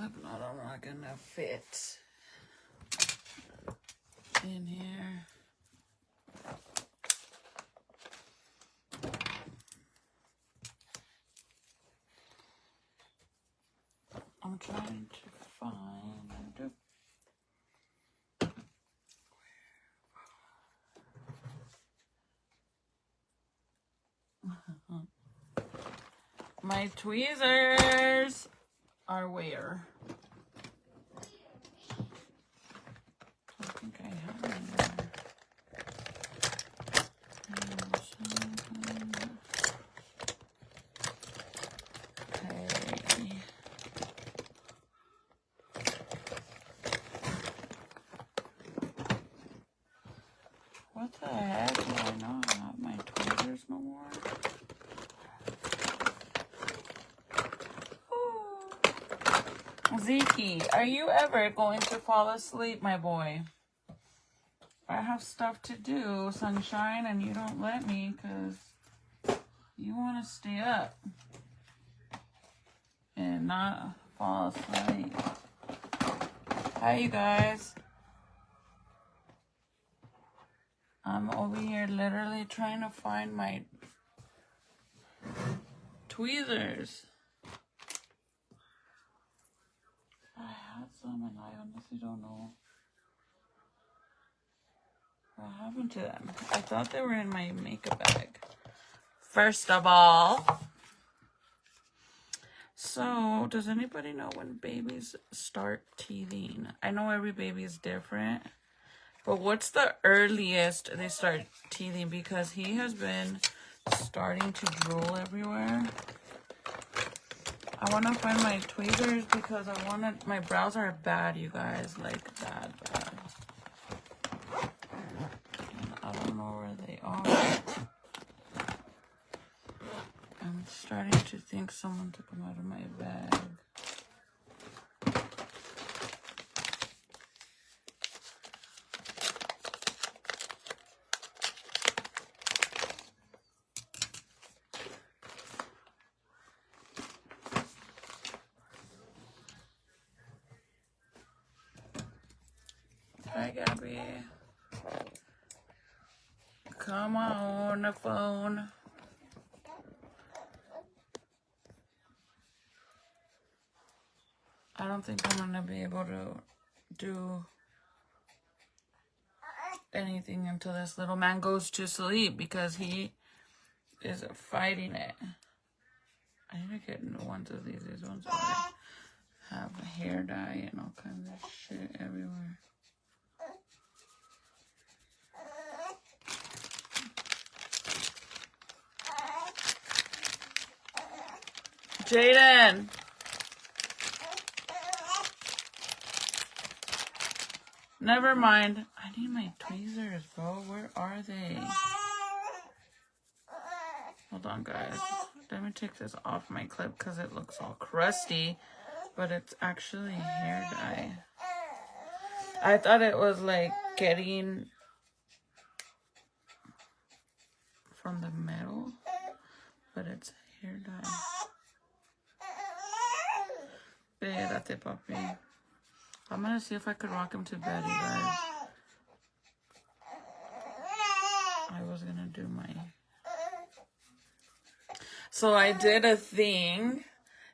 if not, I'm not gonna fit in here. I'm trying to find my tweezers are where? I think I have them there. Okay. What the heck? Do I not have my tweezers no more? Ezekiel, are you ever going to fall asleep, my boy? I have stuff to do, sunshine, and you don't let me because you want to stay up and not fall asleep. Hi, you guys. I'm over here literally trying to find my tweezers. I had some and I honestly don't know what happened to them. I thought they were in my makeup bag. First of all, so does anybody know when babies start teething? I know every baby is different, but what's the earliest they start teething? Because he has been starting to drool everywhere. I want to find my tweezers because my brows are bad, you guys, like bad. And I don't know where they are. I'm starting to think someone took them out of my bag. Hi, Gabby. Come on the phone. I don't think I'm gonna be able to do anything until this little man goes to sleep because he is fighting it. I need to get new ones of these. These ones already have hair dye and all kinds of shit everywhere. Jaden! Never mind. I need my tweezers, bro. Where are they? Hold on, guys. Let me take this off my clip because it looks all crusty. But it's actually hair dye. I thought it was like getting from the metal. But it's hair dye. Espérate, papi. I'm gonna see if I could rock him to bed, you guys. I was gonna do my... So I did a thing,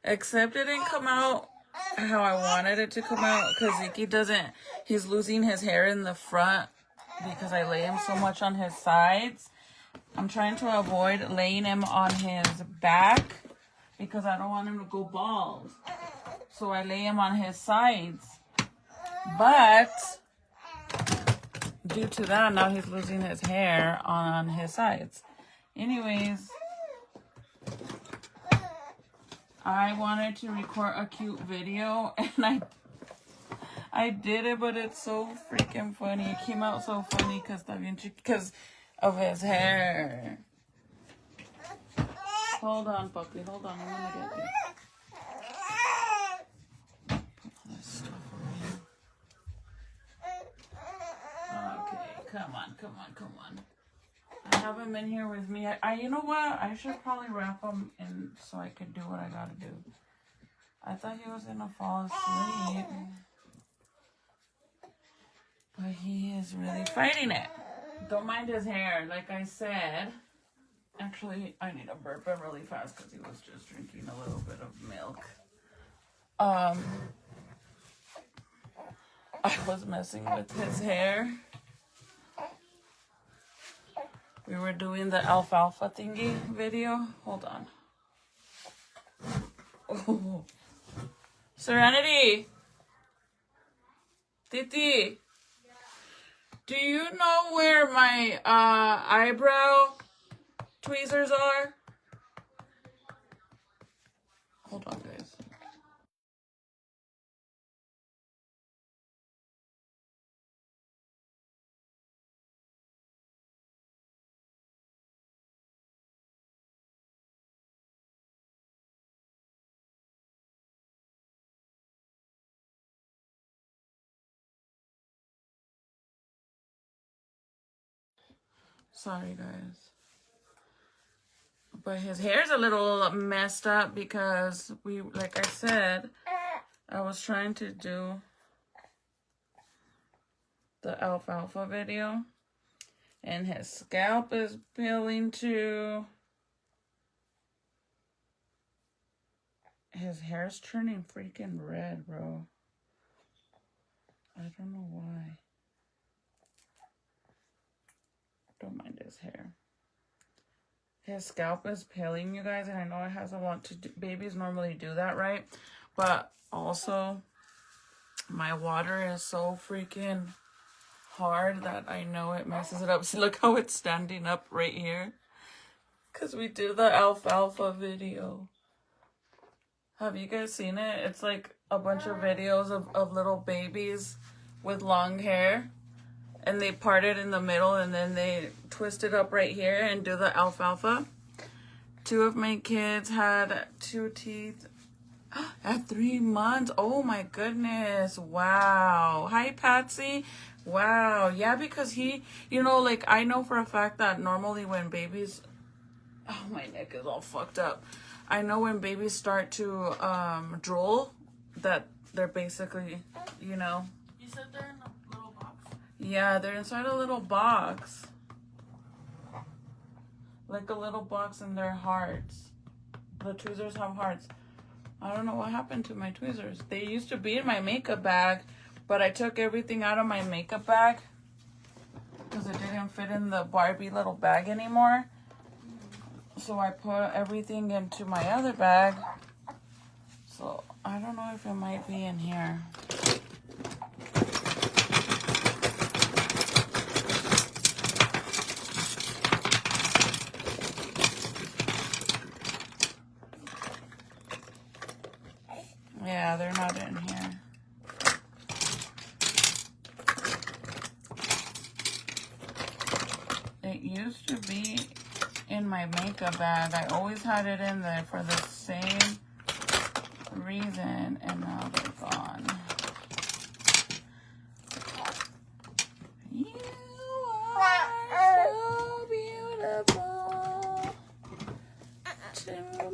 except it didn't come out how I wanted it to come out, because Zeke doesn't... He's losing his hair in the front because I lay him so much on his sides. I'm trying to avoid laying him on his back because I don't want him to go bald. So I lay him on his sides. But due to that, now he's losing his hair on his sides. Anyways, I wanted to record a cute video and I did it, but it's so freaking funny. It came out so funny because of his hair. Hold on, puppy. Hold on. I'm gonna get you. Come on. I have him in here with me. You know what? I should probably wrap him in so I could do what I gotta do. I thought he was gonna fall asleep. But he is really fighting it. Don't mind his hair, like I said. Actually, I need to burp him really fast because he was just drinking a little bit of milk. I was messing with his hair. We were doing the alfalfa thingy video. Hold on. Oh. Serenity. Titi. Do you know where my eyebrow tweezers are? Hold on, guys. Sorry, guys. But his hair's a little messed up because like I said, I was trying to do the alfalfa video. And his scalp is peeling too. His hair's turning freaking red, bro. I don't know why. Don't mind his hair. His scalp is peeling, you guys, and I know it has a lot to do. Babies normally do that, right? But also, my water is so freaking hard that I know it messes it up. See, look how it's standing up right here. Because we did the alfalfa video. Have you guys seen it? It's like a bunch of videos of little babies with long hair. And they part it in the middle and then they twist it up right here and do the alfalfa. 2 of my kids had 2 teeth at 3 months. Oh my goodness. Wow. Hi, Patsy. Wow. Yeah, because he, you know, like I know for a fact that normally when babies, oh, my neck is all fucked up. I know when babies start to drool that they're basically, you know. You said they're in a little box? Yeah, they're inside a little box. Like a little box in their hearts. The tweezers have hearts. I don't know what happened to my tweezers. They used to be in my makeup bag, but I took everything out of my makeup bag because it didn't fit in the Barbie little bag anymore. So I put everything into my other bag. So I don't know if it might be in here. Yeah, they're not in here. It used to be in my makeup bag. I always had it in there for the same reason, and now they're gone. You are so beautiful to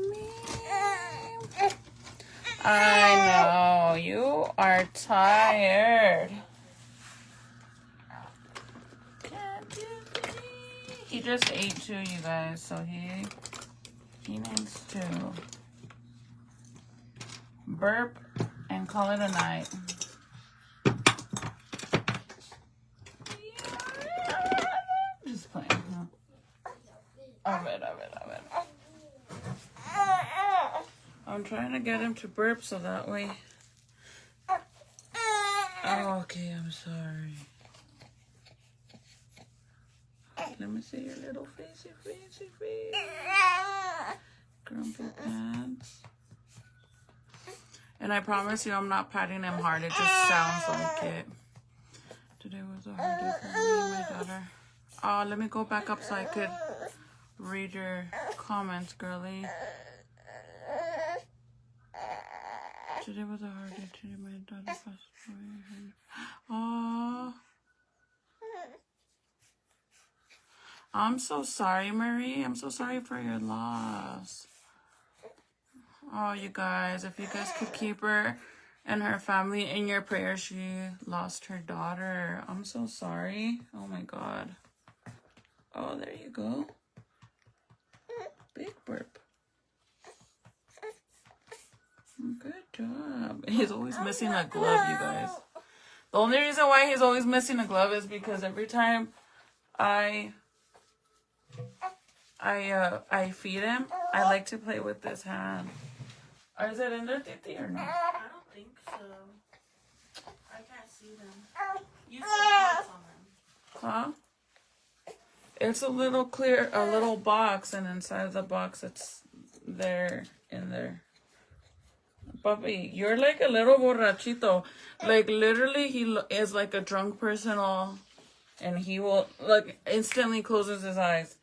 me. I know, you are tired. Can't you see? He just ate too, you guys, so he needs to burp and call it a night. Just playing, huh? Of it. I'm trying to get him to burp so that way. Oh, okay, I'm sorry. Let me see your little facey face. Grumpy pants. And I promise you I'm not patting him hard. It just sounds like it. Today was a hard day for me and my daughter. Oh, let me go back up so I could read your comments, girly. Today was a hard day. Today my daughter passed away. Oh, I'm so sorry, Marie. I'm so sorry for your loss. Oh, you guys, if you guys could keep her and her family in your prayers. She lost her daughter. I'm so sorry. Oh my God. Oh, there you go. Big burp. Good job. He's always missing a glove, you guys. The only reason why he's always missing a glove is because every time I feed him, I like to play with this hand. Is it in there, Titi, or not? I don't think so. I can't see them. You see spots on them. Huh? It's a little box, and inside of the box, it's there, in there. Papi, you're like a little borrachito. Like, literally, he is like a drunk person, and he will, like, instantly closes his eyes.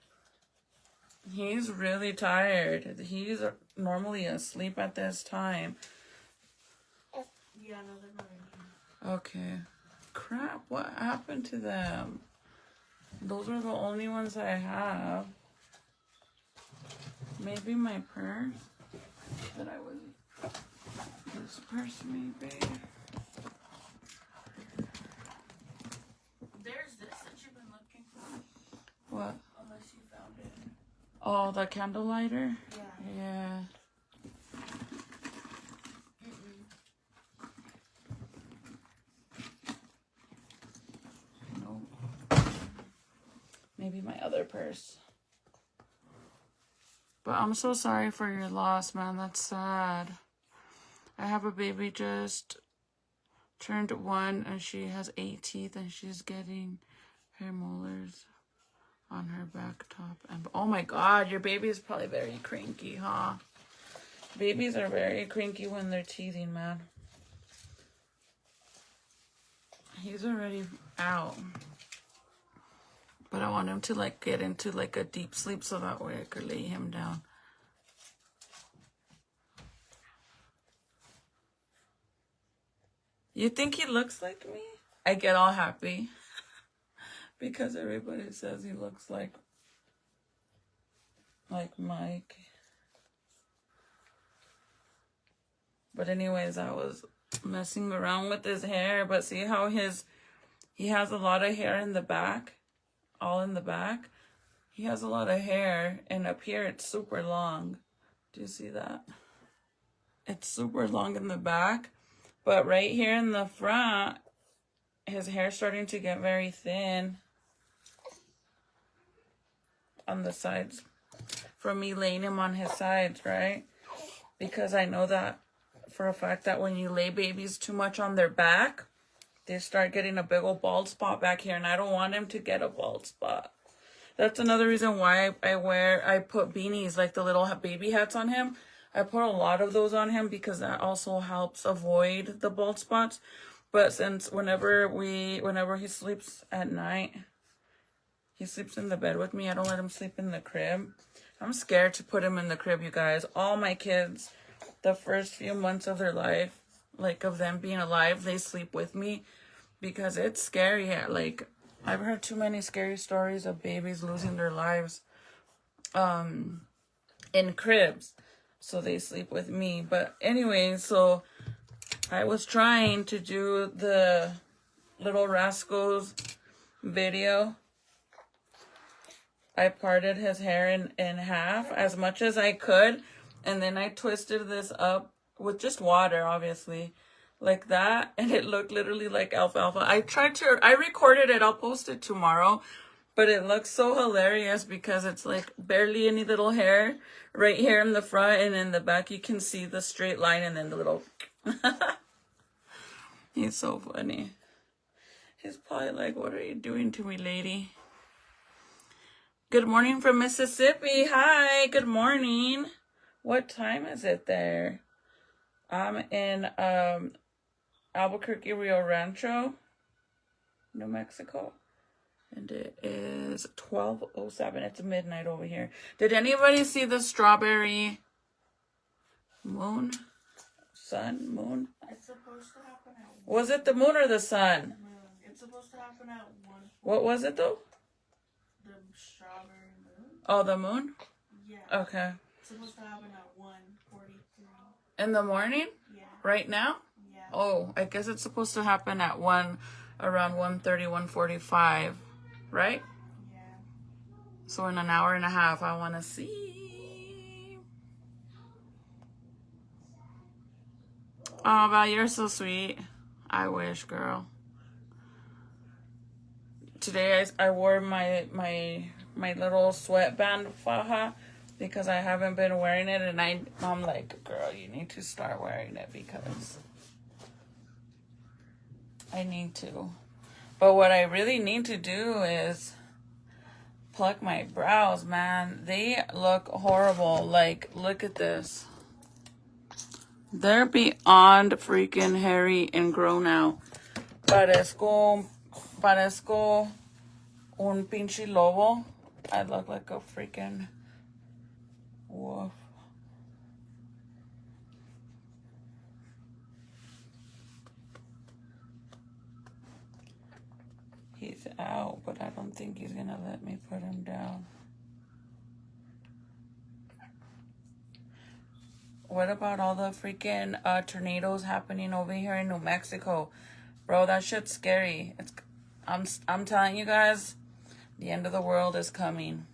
He's really tired. He's normally asleep at this time. Yeah, no, they're not in here. Okay. Crap, what happened to them? Those are the only ones I have. Maybe my purse that I was... This purse, maybe. There's this that you've been looking for. What? Unless you found it. Oh, the candle lighter? Yeah. Yeah. Nope. Maybe my other purse. But I'm so sorry for your loss, man. That's sad. I have a baby just turned 1 and she has 8 teeth and she's getting her molars on her back top. And oh my God, your baby is probably very cranky, huh? Babies are very cranky when they're teething, man. He's already out. But I want him to like get into like a deep sleep so that way I could lay him down. You think he looks like me? I get all happy because everybody says he looks like Mike. But anyways, I was messing around with his hair, but see how he has a lot of hair in the back, all in the back. He has a lot of hair, and up here it's super long. Do you see that? It's super long in the back. But right here in the front, his hair's starting to get very thin on the sides from me laying him on his sides, right? Because I know that for a fact that when you lay babies too much on their back, they start getting a big old bald spot back here, and I don't want him to get a bald spot. That's another reason why I put beanies, like the little baby hats on him. I put a lot of those on him because that also helps avoid the bald spots. But since whenever he sleeps at night, he sleeps in the bed with me. I don't let him sleep in the crib. I'm scared to put him in the crib, you guys. All my kids, the first few months of their life, like of them being alive, they sleep with me because it's scary. Like, I've heard too many scary stories of babies losing their lives in cribs. So they sleep with me. But anyway, so I was trying to do the Little Rascals video. I parted his hair in half as much as I could. And then I twisted this up with just water, obviously, like that. And it looked literally like alfalfa. I recorded it. I'll post it tomorrow. But it looks so hilarious because it's like barely any little hair right here in the front, and in the back you can see the straight line and then the little... He's so funny. He's probably like, what are you doing to me, lady? Good morning from Mississippi. Hi, good morning. What time is it there? I'm in Albuquerque, Rio Rancho, New Mexico. And it is 12:07. It's midnight over here. Did anybody see the strawberry moon? Sun? Moon? It's supposed to happen at 1. Was it the moon or the sun? It's supposed to happen at 1. What was it though? The strawberry moon? Oh, the moon? Yeah. Okay. It's supposed to happen at 1:43. In the morning? Yeah. Right now? Yeah. Oh, I guess it's supposed to happen at around 1:30, 1:45, right? Yeah. So in an hour and a half, I want to see. Oh, wow, you're so sweet. I wish, girl. Today I wore my little sweatband faja because I haven't been wearing it, and I'm like, girl, you need to start wearing it because I need to. But what I really need to do is pluck my brows, man. They look horrible. Like, look at this. They're beyond freaking hairy and grown out. Parezco un pinche lobo. I look like a freaking wolf. He's out, but I don't think he's gonna let me put him down. What about all the freaking tornadoes happening over here in New Mexico? Bro, that shit's scary. I'm telling you guys, the end of the world is coming.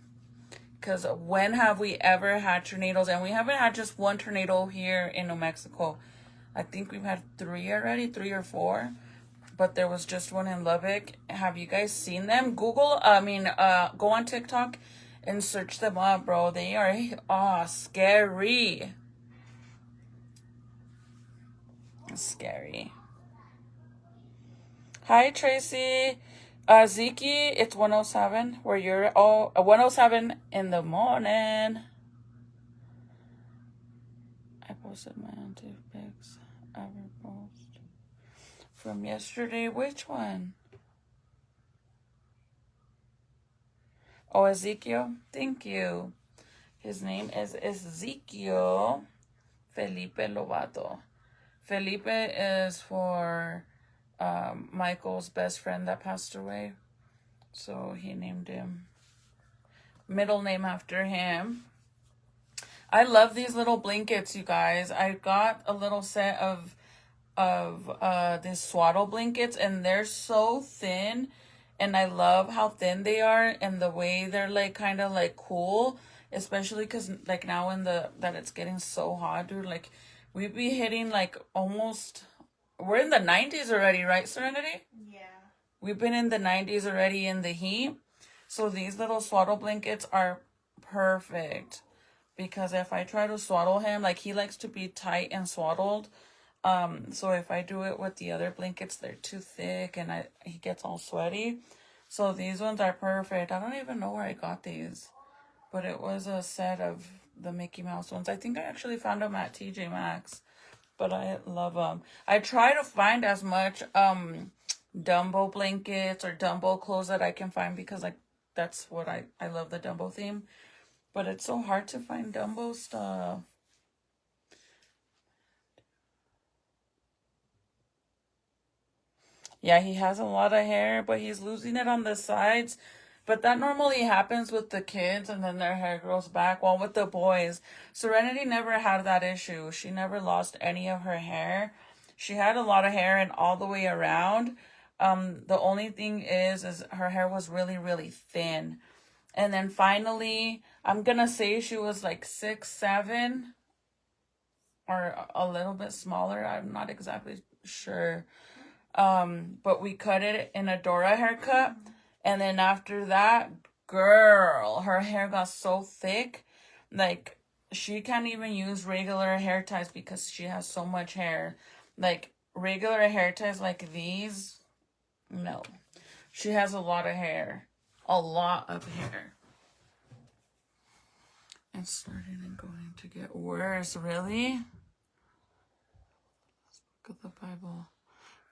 Because when have we ever had tornadoes? And we haven't had just one tornado here in New Mexico. I think we've had 3 already, 3 or 4. But there was just one in Lubbock. Have you guys seen them? Go on TikTok and search them up, bro. They are scary. Scary. Hi, Tracy. Zeke, it's 107 where you're 107 in the morning. I posted my auntie pics ever post from yesterday. Which one? Oh, Ezekiel. Thank you. His name is Ezekiel Felipe Lobato. Felipe is for Michael's best friend that passed away. So he named him middle name after him. I love these little blankets, you guys. I got a little set of these swaddle blankets, and they're so thin, and I love how thin they are and the way they're like kind of like cool, especially because like now that it's getting so hot, dude. Like we'd be hitting like almost, we're in the 90s already, right, Serenity? Yeah. We've been in the 90s already in the heat. So these little swaddle blankets are perfect. Because if I try to swaddle him, like he likes to be tight and swaddled. So if I do it with the other blankets, they're too thick and he gets all sweaty. So these ones are perfect. I don't even know where I got these. But it was a set of the Mickey Mouse ones. I think I actually found them at TJ Maxx. But I love them. I try to find as much Dumbo blankets or Dumbo clothes that I can find because like that's what I love, the Dumbo theme. But it's so hard to find Dumbo stuff. Yeah, he has a lot of hair, but he's losing it on the sides. But that normally happens with the kids, and then their hair grows back. Well, with the boys, Serenity never had that issue. She never lost any of her hair. She had a lot of hair and all the way around. The only thing is her hair was really, really thin. And then finally, I'm gonna say she was like 6'7", or a little bit smaller. I'm not exactly sure. But we cut it in a Dora haircut. And then after that, girl, her hair got so thick. Like, she can't even use regular hair ties because she has so much hair. Like, regular hair ties like these, no. She has a lot of hair. A lot of hair. It's starting and going to get worse, really? Let's look at the Bible.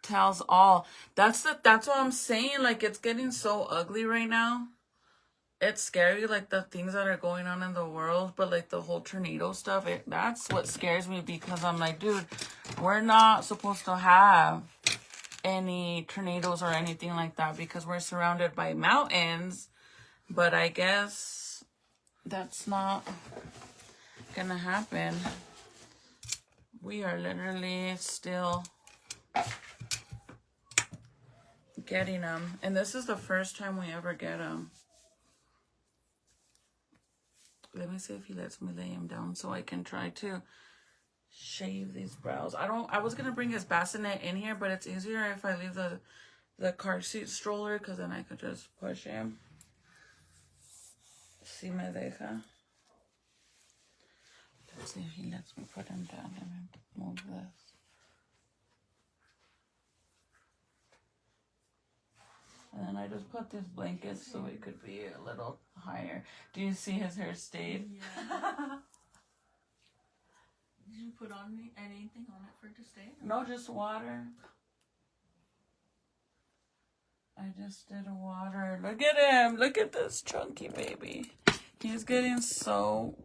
Tells all. That's what I'm saying. Like, it's getting so ugly right now. It's scary, like the things that are going on in the world, but like the whole tornado stuff, that's what scares me because I'm like, dude, we're not supposed to have any tornadoes or anything like that because we're surrounded by mountains. But I guess that's not gonna happen. We are literally still getting them. And this is the first time we ever get them. Let me see if he lets me lay him down so I can try to shave these brows. I was going to bring his bassinet in here, but it's easier if I leave the car seat stroller because then I could just push him. Si me deja. Let's see if he lets me put him down. Let me move this. And then I just put this blanket so it could be a little higher. Do you see his hair stayed? Yeah. Did you put on anything on it for it to stay? No, just water. I just did water. Look at him. Look at this chunky baby. He's getting so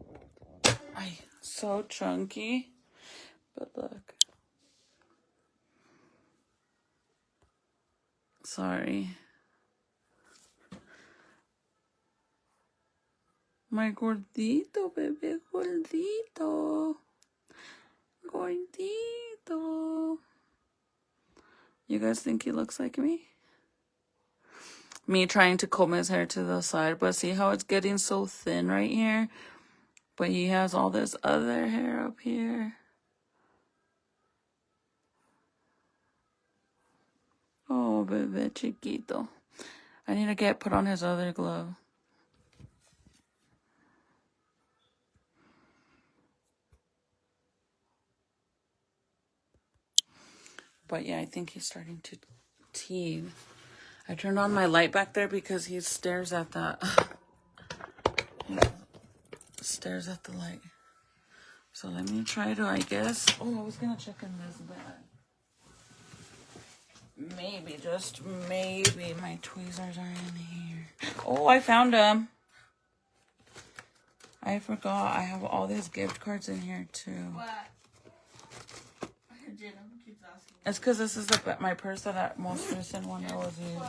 chunky. But look. Sorry. My gordito, bebé gordito. Gordito. You guys think he looks like me? Me trying to comb his hair to the side, but see how it's getting so thin right here? But he has all this other hair up here. Oh, bebé chiquito. I need to put on his other glove. But yeah, I think he's starting to teeth. I turned on my light back there because he stares at the light. So let me try to, I guess. Oh, I was gonna check in this bag. Maybe, just maybe, my tweezers are in here. Oh, I found them. I forgot. I have all these gift cards in here too. What? Jenna keeps asking. It's because this is my purse that most recent one I was using.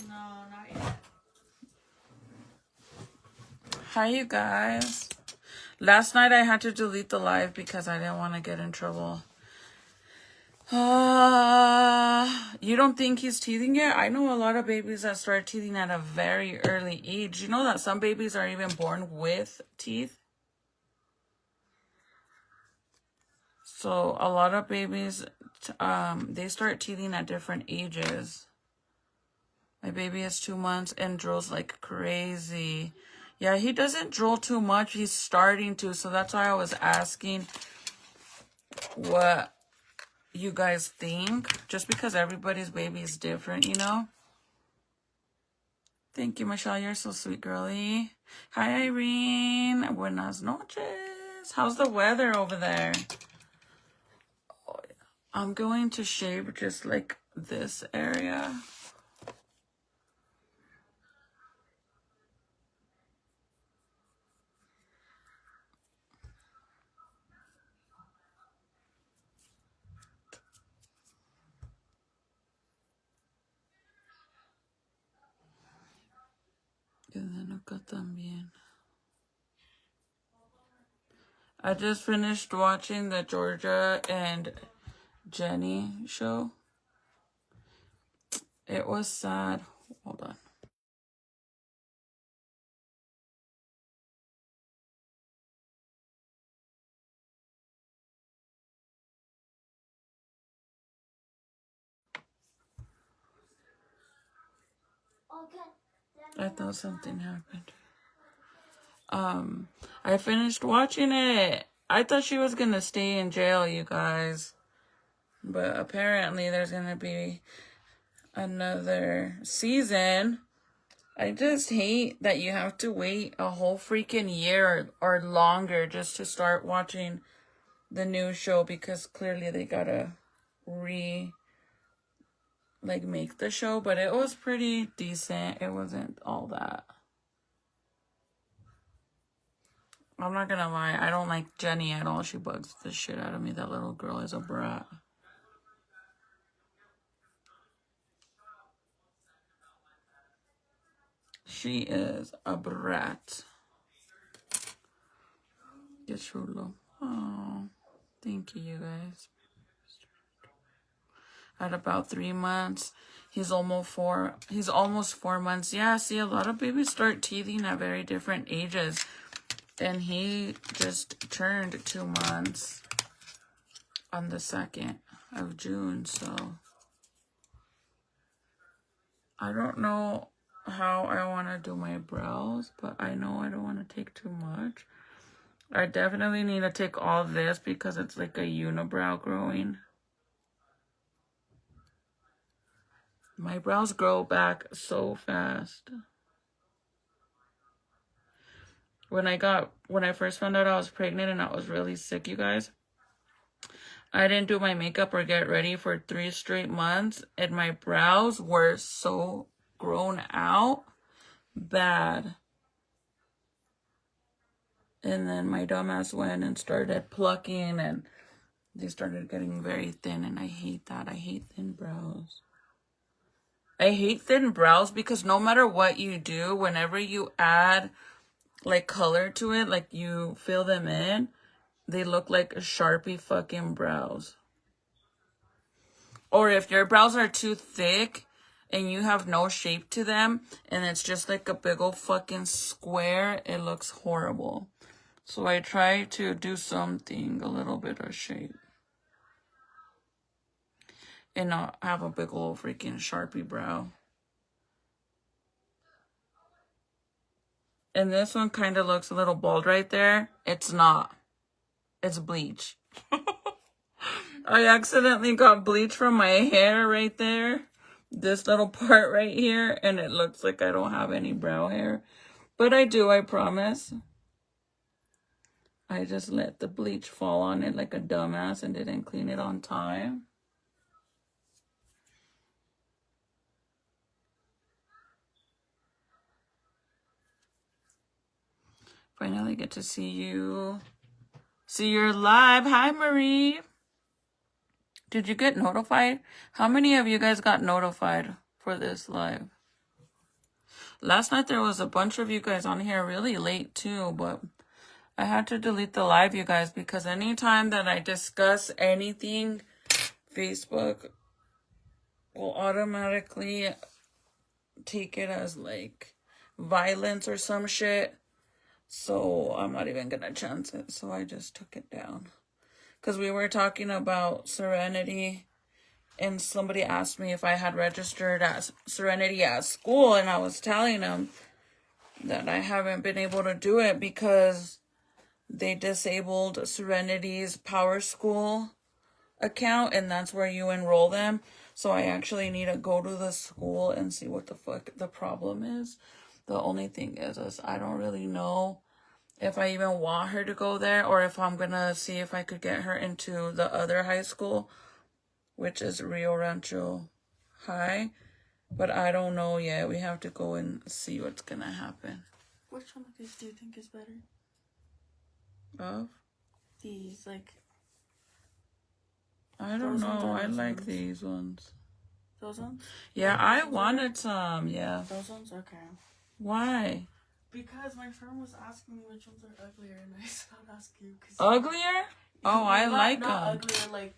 No, not yet. Hi, you guys. Last night I had to delete the live because I didn't want to get in trouble. You don't think he's teething yet? I know a lot of babies that start teething at a very early age. You know that some babies are even born with teeth? So a lot of babies, they start teething at different ages. My baby is 2 months and drools like crazy. Yeah, he doesn't drool too much. He's starting to. So that's why I was asking what you guys think. Just because everybody's baby is different, you know? Thank you, Michelle. You're so sweet, girly. Hi, Irene. Buenas noches. How's the weather over there? Oh, yeah. I'm going to shave just like this area. Y then acá también. I just finished watching the Georgia and Jenny show. It was sad. Hold on. I thought something happened. I finished watching it. I thought she was gonna stay in jail, you guys. But apparently there's gonna be another season. I just hate that you have to wait a whole freaking year or longer just to start watching the new show, because clearly they gotta make the show. But it was pretty decent. It wasn't all that. I'm not gonna lie, I don't like Jenny at all. She bugs the shit out of me. That little girl is a brat. She is a brat. Get chulo. Oh, thank you, you guys. At about 3 months, he's almost 4. He's almost 4 months. Yeah, see, a lot of babies start teething at very different ages. And he just turned 2 months on the 2nd of June, so I don't know how I want to do my brows, but I know I don't want to take too much. I definitely need to take all this because it's like a unibrow growing. My brows grow back so fast. When I first found out I was pregnant and I was really sick, you guys, I didn't do my makeup or get ready for 3 straight months, and my brows were so grown out bad. And then my dumbass went and started plucking, and they started getting very thin, and I hate that. I hate thin brows. I hate thin brows because no matter what you do, whenever you add like color to it, like you fill them in, they look like Sharpie fucking brows. Or if your brows are too thick and you have no shape to them and it's just like a big old fucking square, it looks horrible. So I try to do something, a little bit of shape. And not have a big old freaking Sharpie brow. And this one kind of looks a little bald right there. It's not. It's bleach. I accidentally got bleach from my hair right there. This little part right here. And it looks like I don't have any brow hair. But I do, I promise. I just let the bleach fall on it like a dumbass and didn't clean it on time. Finally get to see you. See you're live. Hi, Marie. Did you get notified? How many of you guys got notified for this live? Last night there was a bunch of you guys on here really late too, but I had to delete the live, you guys, because anytime that I discuss anything, Facebook will automatically take it as like violence or some shit. So I'm not even gonna chance it. So I just took it down. Because we were talking about Serenity, and somebody asked me if I had registered at Serenity at school, and I was telling them that I haven't been able to do it because they disabled Serenity's Power School account, and that's where you enroll them. So I actually need to go to the school and see what the fuck the problem is. The only thing is I don't really know if I even want her to go there or if I'm gonna see if I could get her into the other high school, which is Rio Rancho High. But I don't know yet. We have to go and see what's gonna happen. Which one of these do you think is better? Of? These, like... I don't know. I like these ones. Those ones? Yeah, I wanted some. Yeah. Those ones? Okay. Why? Because my friend was asking me which ones are uglier, and I said I'd ask you. Uglier? Oh, I like them. Not uglier, like...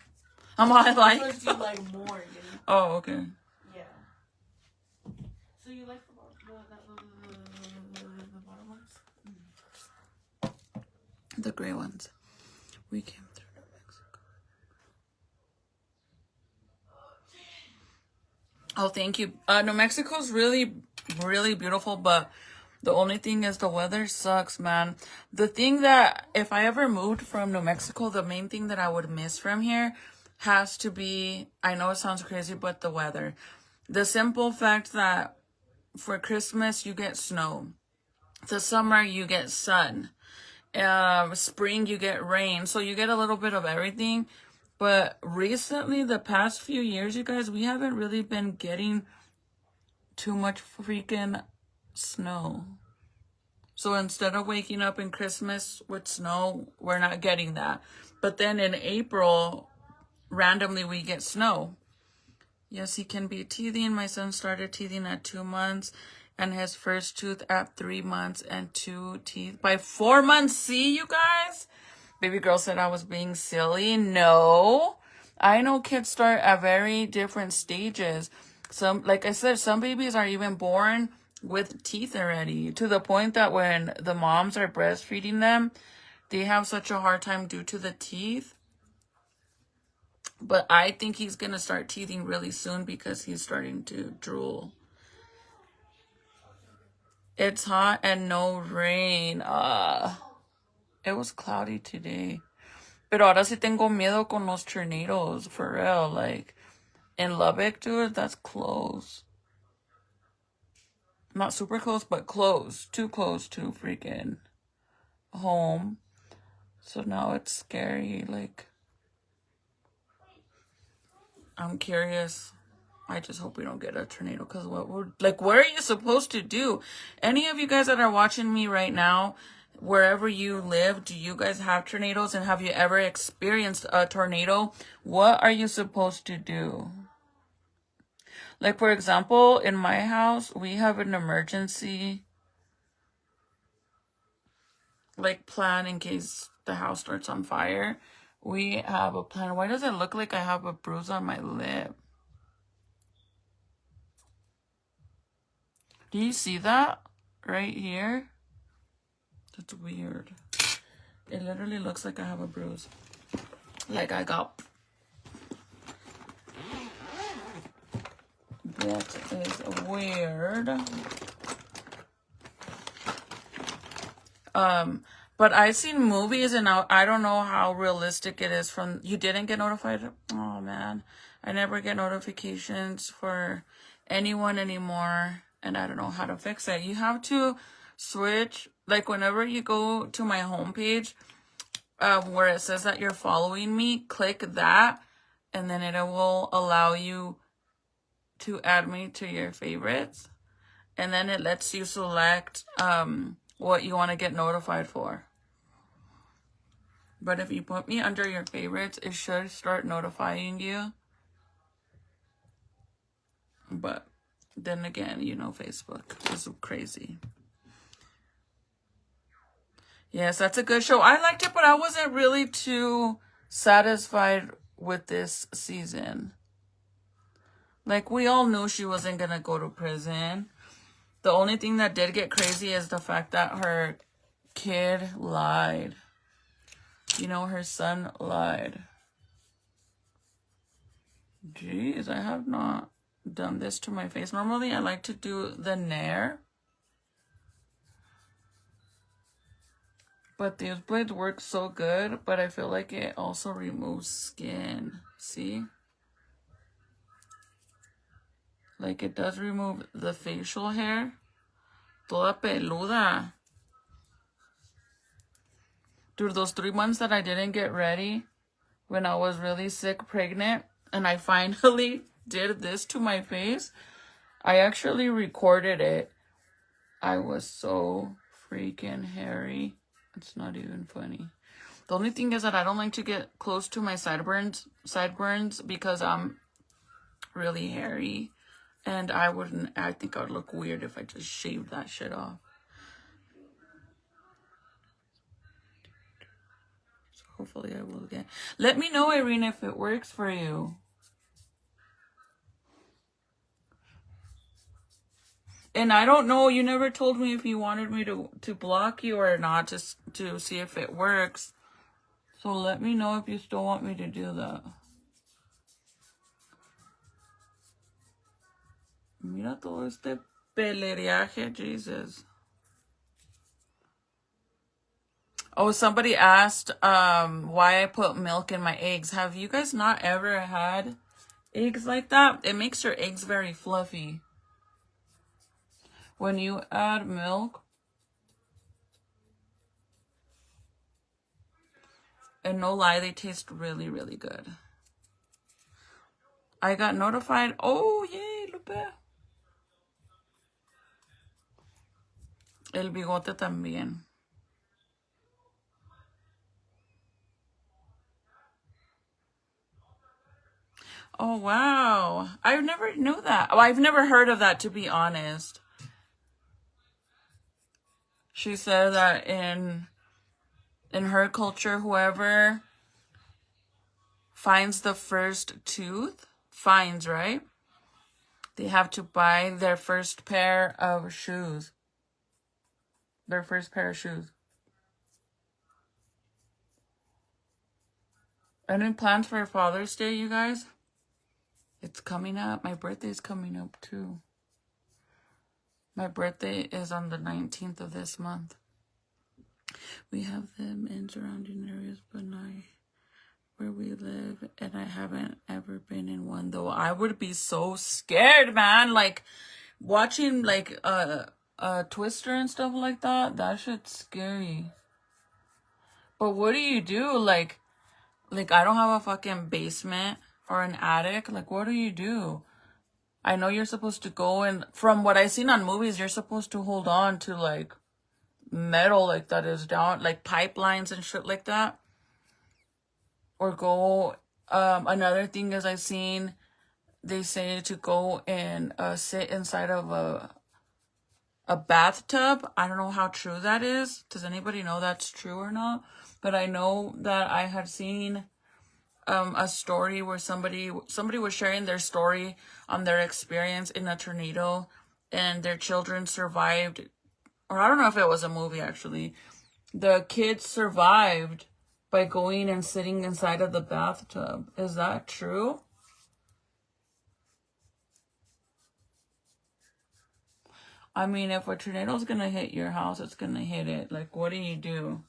I like them. You like more, you know? Oh, okay. Yeah. So you like the bottom ones? The gray ones. We came through New Mexico. Oh, thank you. New Mexico's really, really beautiful, but the only thing is the weather sucks, man. The thing that, if I ever moved from New Mexico, the main thing that I would miss from here has to be, I know it sounds crazy, but the weather. The simple fact that for Christmas, you get snow. The summer, you get sun. Spring, you get rain. So you get a little bit of everything. But recently, the past few years, you guys, we haven't really been getting too much freaking snow. So instead of waking up in Christmas with snow, we're not getting that. But then in April, randomly we get snow. Yes, he can be teething. My son started teething at 2 months and his first tooth at 3 months and 2 teeth by 4 months. See, you guys? Baby girl said I was being silly. No. I know kids start at very different stages. Some, like I said, some babies are even born with teeth already, to the point that when the moms are breastfeeding them, they have such a hard time due to the teeth. But I think he's going to start teething really soon because he's starting to drool. It's hot and no rain. It was cloudy today. Pero ahora sí tengo miedo con los tornadoes, for real. Like, in Lubbock, dude, that's close. Not super close, but close. Too close to freaking home. So now it's scary. Like, I'm curious. I just hope we don't get a tornado, because what are you supposed to do? Any of you guys that are watching me right now, wherever you live, do you guys have tornadoes, and have you ever experienced a tornado? What are you supposed to do? Like, for example, in my house, we have an emergency, like, plan in case the house starts on fire. We have a plan. Why does it look like I have a bruise on my lip? Do you see that right here? That's weird. It literally looks like I have a bruise. Like I got... That is weird. But I've seen movies, and I don't know how realistic it is from... You didn't get notified? Oh, man. I never get notifications for anyone anymore, and I don't know how to fix it. You have to switch... Like, whenever you go to my homepage, where it says that you're following me, click that, and then it will allow you to add me to your favorites. And then it lets you select what you want to get notified for. But if you put me under your favorites, it should start notifying you. But then again, you know, Facebook is crazy. Yes, that's a good show. I liked it, but I wasn't really too satisfied with this season. Like, we all knew she wasn't going to go to prison. The only thing that did get crazy is the fact that her kid lied. You know, her son lied. Jeez, I have not done this to my face. Normally, I like to do the nair. But these blades work so good, but I feel like it also removes skin. See? Like, it does remove the facial hair. Toda peluda. Dude, those 3 months that I didn't get ready when I was really sick, pregnant, and I finally did this to my face, I actually recorded it. I was so freaking hairy. It's not even funny. The only thing is that I don't like to get close to my sideburns because I'm really hairy. And I think I would look weird if I just shaved that shit off. So hopefully I will get... Let me know, Irene, if it works for you. And I don't know, you never told me if you wanted me to block you or not, just to see if it works. So let me know if you still want me to do that. Mira todo este peleaje, Jesus. Oh, somebody asked why I put milk in my eggs. Have you guys not ever had eggs like that? It makes your eggs very fluffy. When you add milk, and no lie, they taste really, really good. I got notified. Oh, yay, Lupe. El bigote también. Oh, wow. I never knew that. Oh, I've never heard of that, to be honest. She said that in in her culture, whoever finds the first tooth, finds, right? They have to buy their first pair of shoes. Their first pair of shoes. Any plans for Father's Day, you guys? It's coming up. My birthday's coming up, too. My birthday is on the 19th of this month. We have them in surrounding areas, but not where we live, and I haven't ever been in one, though. I would be so scared, man. Like, watching, like, Twister and stuff like that, that shit's scary. But what do you do? Like, I don't have a fucking basement or an attic. Like, what do you do? I know you're supposed to go, and from what I've seen on movies, you're supposed to hold on to, like, metal, like, that is down, like, pipelines and shit like that. Or go, another thing is I've seen, they say to go and sit inside of a bathtub. I don't know how true that is. Does anybody know that's true or not? But I know that I had seen a story where somebody was sharing their story on their experience in a tornado, and their children survived. Or I don't know if it was a movie, actually. The kids survived by going and sitting inside of the bathtub. Is that true? I mean, if a tornado's gonna hit your house, it's gonna hit it. Like, what do?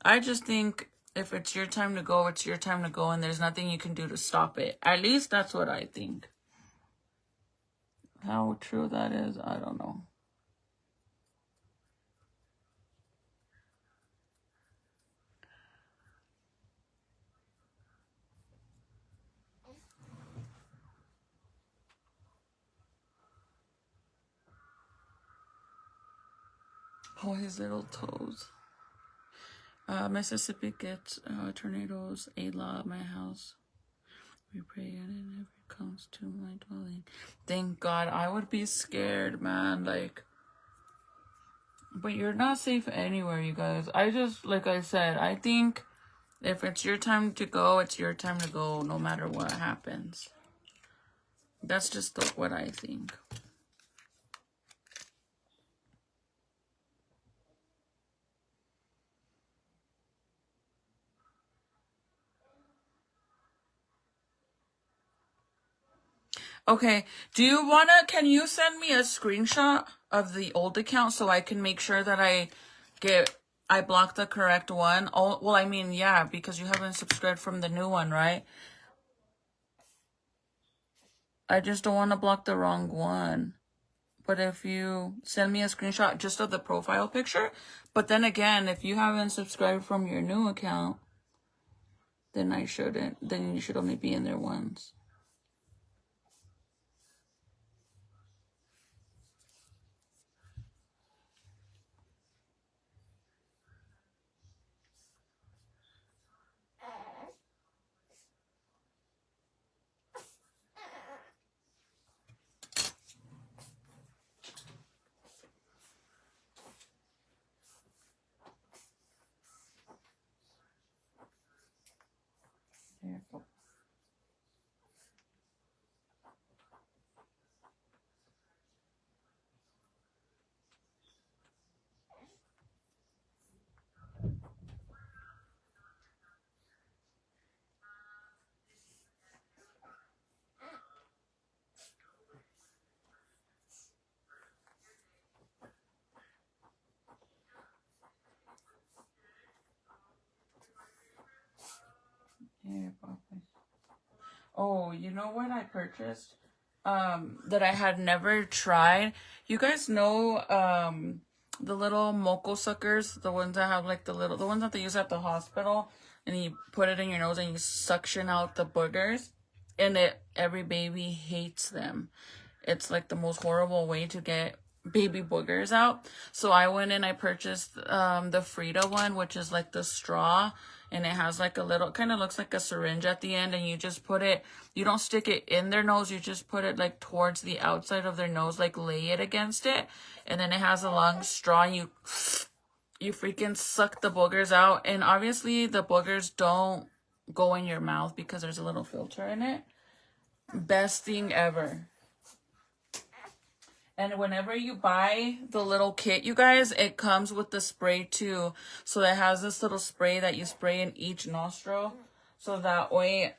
I just think if it's your time to go, it's your time to go, and there's nothing you can do to stop it. At least that's what I think. How true that is, I don't know. Oh, his little toes. Mississippi gets tornadoes a lot. My house, we pray and it never comes to my dwelling. Thank God. I would be scared, man. Like, but you're not safe anywhere, you guys. I just, like I said, I think if it's your time to go, it's your time to go, no matter what happens. That's just what I think. Okay, can you send me a screenshot of the old account so I can make sure that I block the correct one? Oh, well, I mean, yeah, because you haven't subscribed from the new one, right? I just don't want to block the wrong one. But if you send me a screenshot just of the profile picture, but then again, if you haven't subscribed from your new account, then you should only be in there once. There you go. Yeah, probably. Oh, you know what I purchased? That I had never tried. You guys know the little moco suckers, the ones that have like the ones that they use at the hospital, and you put it in your nose and you suction out the boogers, and every baby hates them. It's like the most horrible way to get baby boogers out. So I went and I purchased the Frida one, which is like the straw, and it has like a little, kind of looks like a syringe at the end, and you just put it, you don't stick it in their nose, you just put it like towards the outside of their nose, like lay it against it, and then it has a long straw, and you you freaking suck the boogers out. And obviously the boogers don't go in your mouth because there's a little filter in it. Best thing ever. And whenever you buy the little kit, you guys, it comes with the spray too. So it has this little spray that you spray in each nostril. So that way,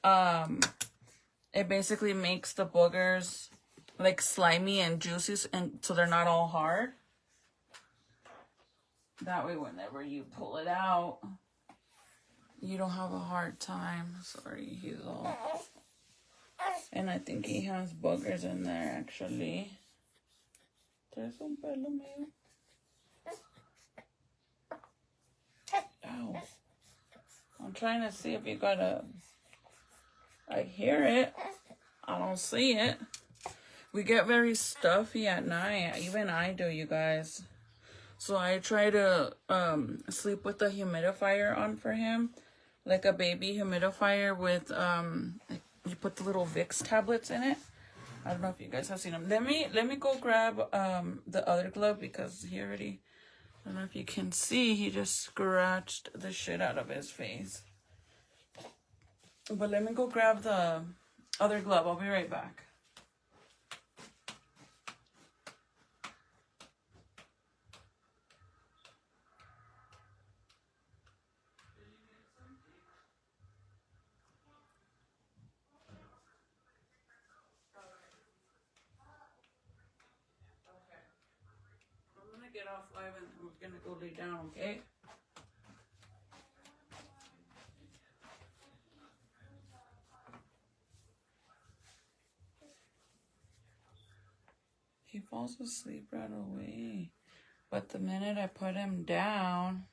it basically makes the boogers like slimy and juicy, and so they're not all hard. That way, whenever you pull it out, you don't have a hard time. Sorry, he's all... And I think he has boogers in there, actually. There's un pelo mío. Ow. I'm trying to see if you got a... I hear it. I don't see it. We get very stuffy at night. Even I do, you guys. So I try to sleep with a humidifier on for him. Like a baby humidifier with... you put the little Vicks tablets in it. I don't know if you guys have seen them. Let me go grab the other glove because he already, I don't know if you can see, he just scratched the shit out of his face. But let me go grab the other glove. I'll be right back. Get off live and we're gonna go lay down, okay? He falls asleep right away. But the minute I put him down,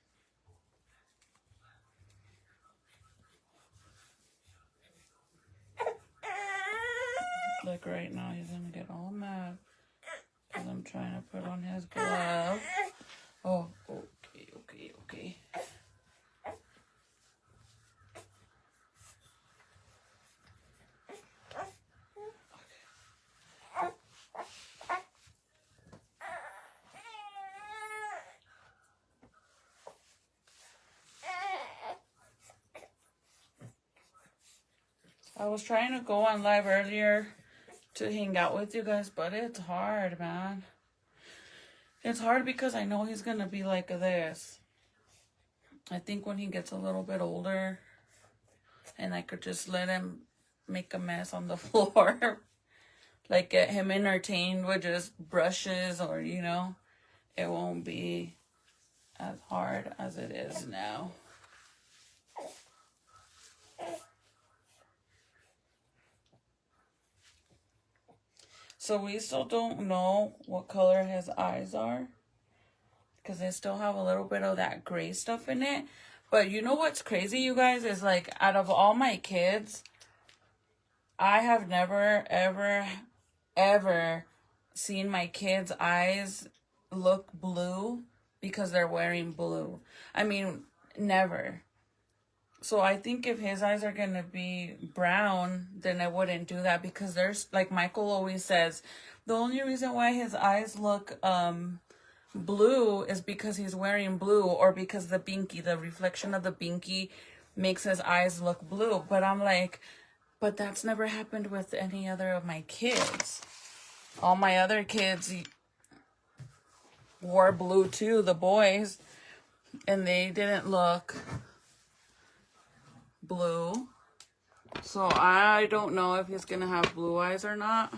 like right now, he's gonna get all mad. Because I'm trying to put on his glove. Oh, okay. I was trying to go on live earlier to hang out with you guys, but it's hard, man. It's hard because I know he's gonna be like this. I think when he gets a little bit older and I could just let him make a mess on the floor, like get him entertained with just brushes or, you know, it won't be as hard as it is now. So we still don't know what color his eyes are because they still have a little bit of that gray stuff in it. But you know what's crazy, you guys, is like out of all my kids, I have never, ever seen my kids' eyes look blue because they're wearing blue. I mean, never. So I think if his eyes are going to be brown, then I wouldn't do that because there's, like Michael always says, the only reason why his eyes look blue is because he's wearing blue or because the binky, the reflection of the binky makes his eyes look blue. But I'm like, but that's never happened with any other of my kids. All my other kids wore blue too, the boys, and they didn't look blue. So I don't know if he's gonna have blue eyes or not,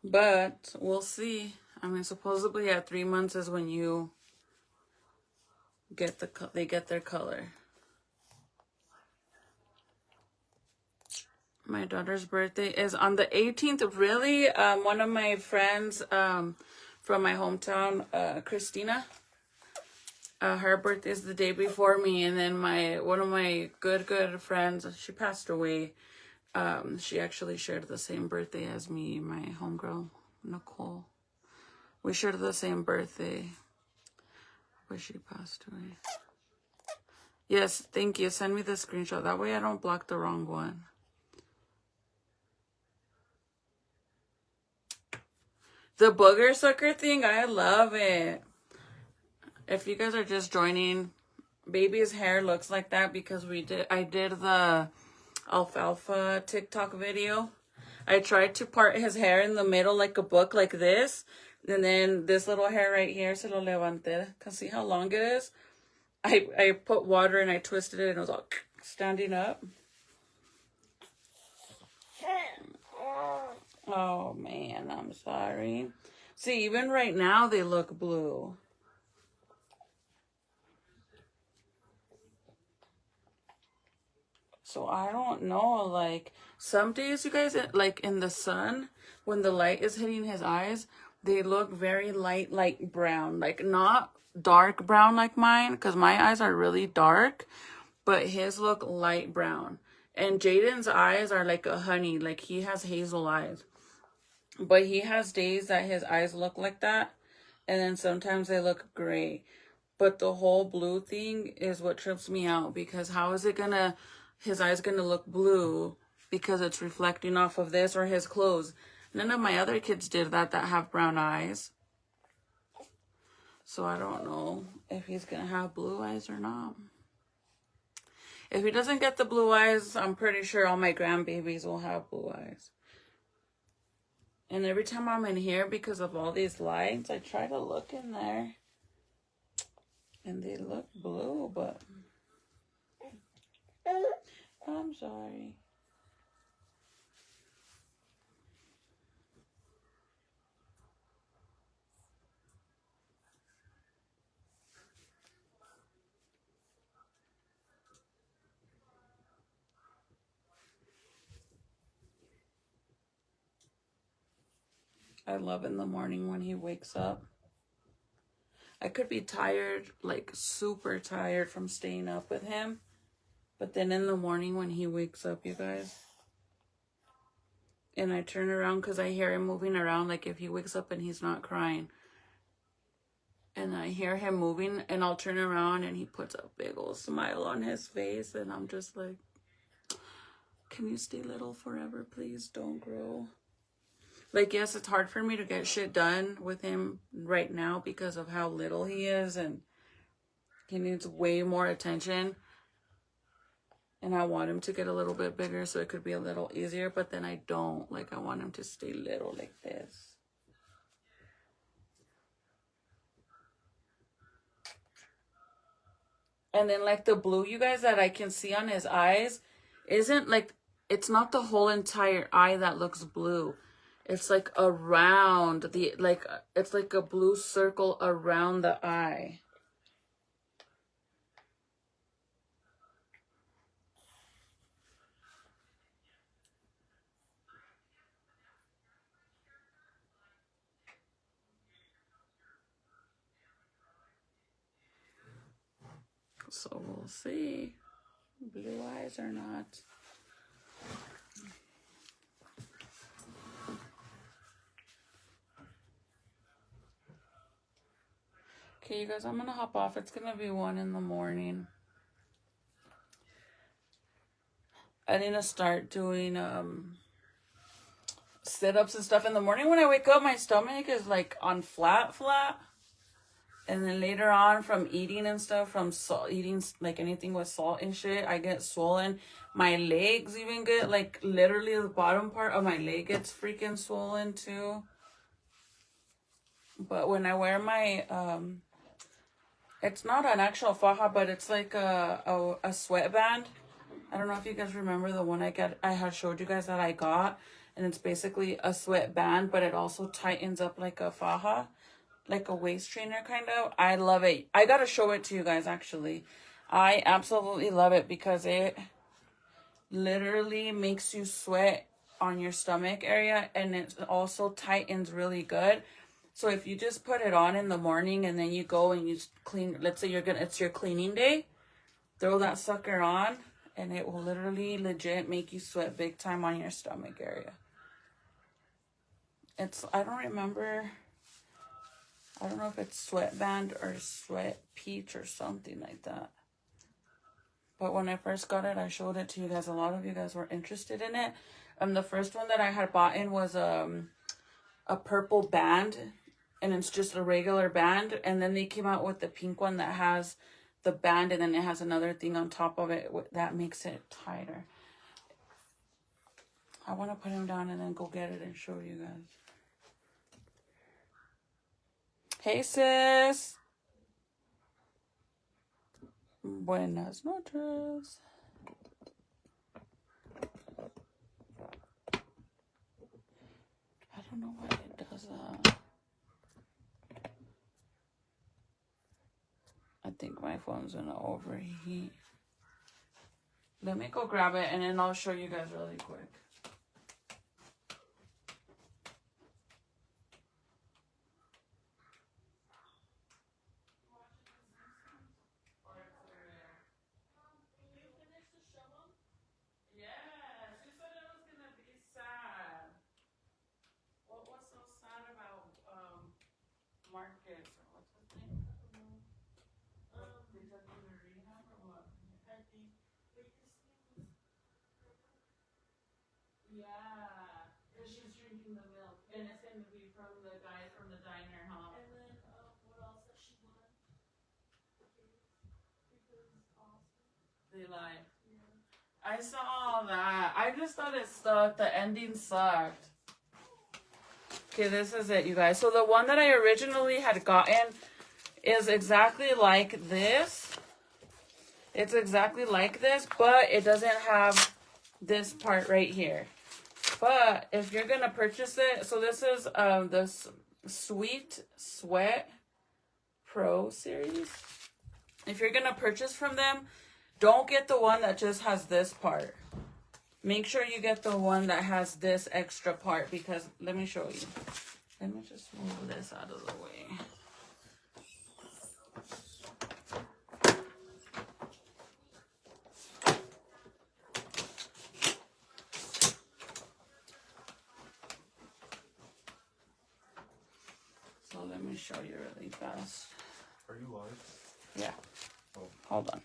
but we'll see. I mean, supposedly at 3 months is when you get they get their color. My daughter's birthday is on the 18th. Really? One of my friends from my hometown, Christina, her birthday is the day before me, and then one of my good friends, she passed away. She actually shared the same birthday as me, my homegirl, Nicole. We shared the same birthday, but she passed away. Yes, thank you. Send me the screenshot. That way I don't block the wrong one. The booger sucker thing, I love it. If you guys are just joining, baby's hair looks like that because I did the alfalfa TikTok video. I tried to part his hair in the middle like a book like this. And then this little hair right here, se lo levanté. Can see how long it is? I put water and I twisted it and it was all standing up. Oh man, I'm sorry. See, even right now they look blue. So I don't know, like some days you guys, like in the sun, when the light is hitting his eyes, they look very light brown, like not dark brown like mine, because my eyes are really dark, but his look light brown. And Jaden's eyes are like a honey, like he has hazel eyes. But he has days that his eyes look like that, and then sometimes they look gray. But the whole blue thing is what trips me out, because how is it gonna, his eyes gonna look blue because it's reflecting off of this or his clothes? None of my other kids did that have brown eyes. So I don't know if he's gonna have blue eyes or not. If he doesn't get the blue eyes, I'm pretty sure all my grandbabies will have blue eyes. And every time I'm in here, because of all these lights, I try to look in there. And they look blue, but I'm sorry. I love in the morning when he wakes up. I could be tired, like super tired from staying up with him. But then in the morning when he wakes up, you guys, and I turn around because I hear him moving around, like if he wakes up and he's not crying. And I hear him moving and I'll turn around and he puts a big old smile on his face. And I'm just like, can you stay little forever, please? Don't grow. Like, yes, it's hard for me to get shit done with him right now because of how little he is and he needs way more attention. And I want him to get a little bit bigger so it could be a little easier, but then I don't. Like, I want him to stay little like this. And then, like, the blue, you guys, that I can see on his eyes isn't, like, it's not the whole entire eye that looks blue. It's like around the, like, it's like a blue circle around the eye. So we'll see. Blue eyes or not. Okay, you guys, I'm gonna hop off. It's gonna be 1 in the morning. I need to start doing sit-ups and stuff in the morning. When I wake up, my stomach is like on flat. And then later on, from eating and stuff, from eating like anything with salt and shit, I get swollen. My legs even get, like, literally the bottom part of my leg gets freaking swollen too. But when I wear my it's not an actual faja, but it's like a sweatband. I don't know if you guys remember the one I had showed you guys that I got. And it's basically a sweatband, but it also tightens up like a faja. Like a waist trainer, kind of. I love it. I gotta show it to you guys, actually. I absolutely love it because it literally makes you sweat on your stomach area, and it also tightens really good. So if you just put it on in the morning and then you go and you clean, let's say it's your cleaning day, throw that sucker on and it will literally legit make you sweat big time on your stomach area. I don't know if it's sweatband or sweat peach or something like that. But when I first got it, I showed it to you guys. A lot of you guys were interested in it. The first one that I had bought in was a purple band. and it's just a regular band. And then they came out with the pink one that has the band, and then it has another thing on top of it that makes it tighter. I want to put him down and then go get it and show you guys. Hey, sis. Buenas noches. I don't know why it does that. I think my phone's gonna overheat. Let me go grab it and then I'll show you guys really quick. Marcus, or what's his name? They took him to rehab or what? I think. Wait, his name was. Yeah, because she's drinking the milk, and it's gonna be from the guy from the diner, huh? And then what else that she won? Because it's awesome. They lied. Yeah. I saw all that. I just thought it sucked. The ending sucked. Okay, this is it, you guys. So the one that I originally had gotten is exactly like this. It's exactly like this, but it doesn't have this part right here. But if you're gonna purchase it, so this is this Sweet Sweat Pro series. If you're gonna purchase from them, don't get the one that just has this part. Make sure you get the one that has this extra part, because let me show you. Let me just move this out of the way. So let me show you really fast. Are you live? Yeah. Oh. Hold on.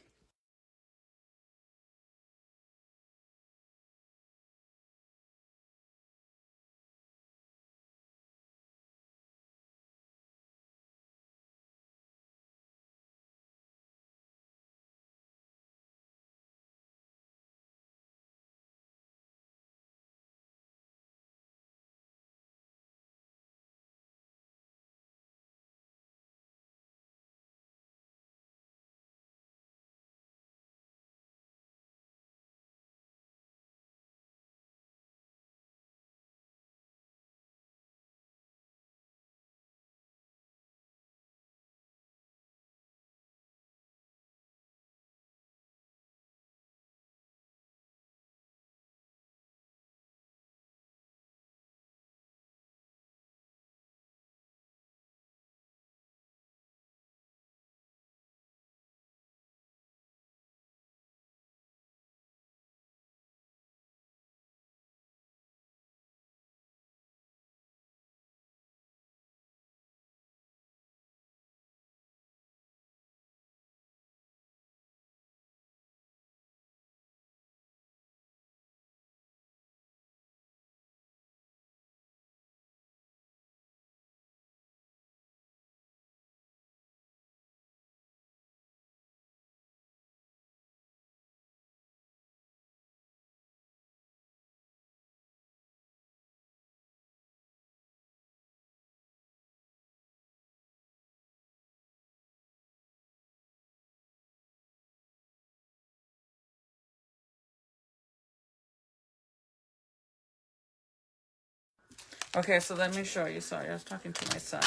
Okay, so let me show you. Sorry, I was talking to my son.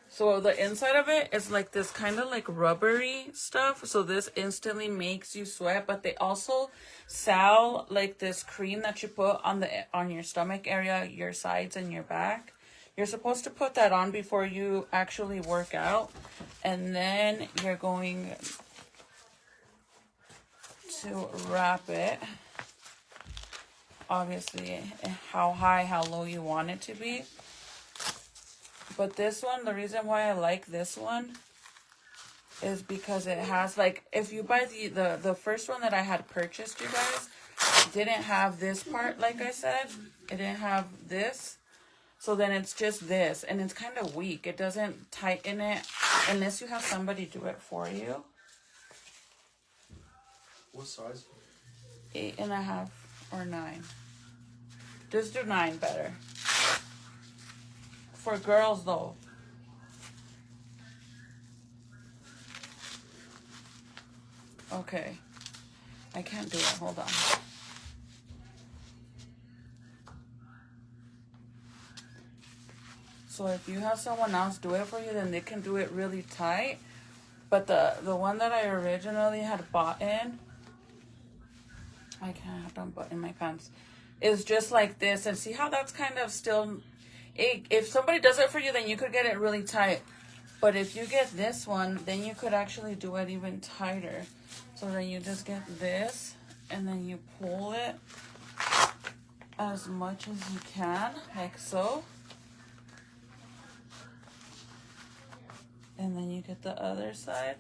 So the inside of it is like this kind of like rubbery stuff. So this instantly makes you sweat, but they also sell like this cream that you put on your stomach area, your sides and your back. You're supposed to put that on before you actually work out. And then you're going to wrap it. Obviously, how high, how low you want it to be. But this one, the reason why I like this one is because it has, like, if you buy the first one that I had purchased, you guys, didn't have this part, like I said. It didn't have this. So then it's just this, and it's kind of weak. It doesn't tighten it unless you have somebody do it for you. What size? 8.5 or 9. Just do 9 better. For girls though. Okay. I can't do it. Hold on. So if you have someone else do it for you, then they can do it really tight. But the one that I originally had bought in, I can't have them button my pants, is just like this. And see how that's kind of still, if somebody does it for you, then you could get it really tight. But if you get this one, then you could actually do it even tighter. So then you just get this, and then you pull it as much as you can, like so. And then you get the other side.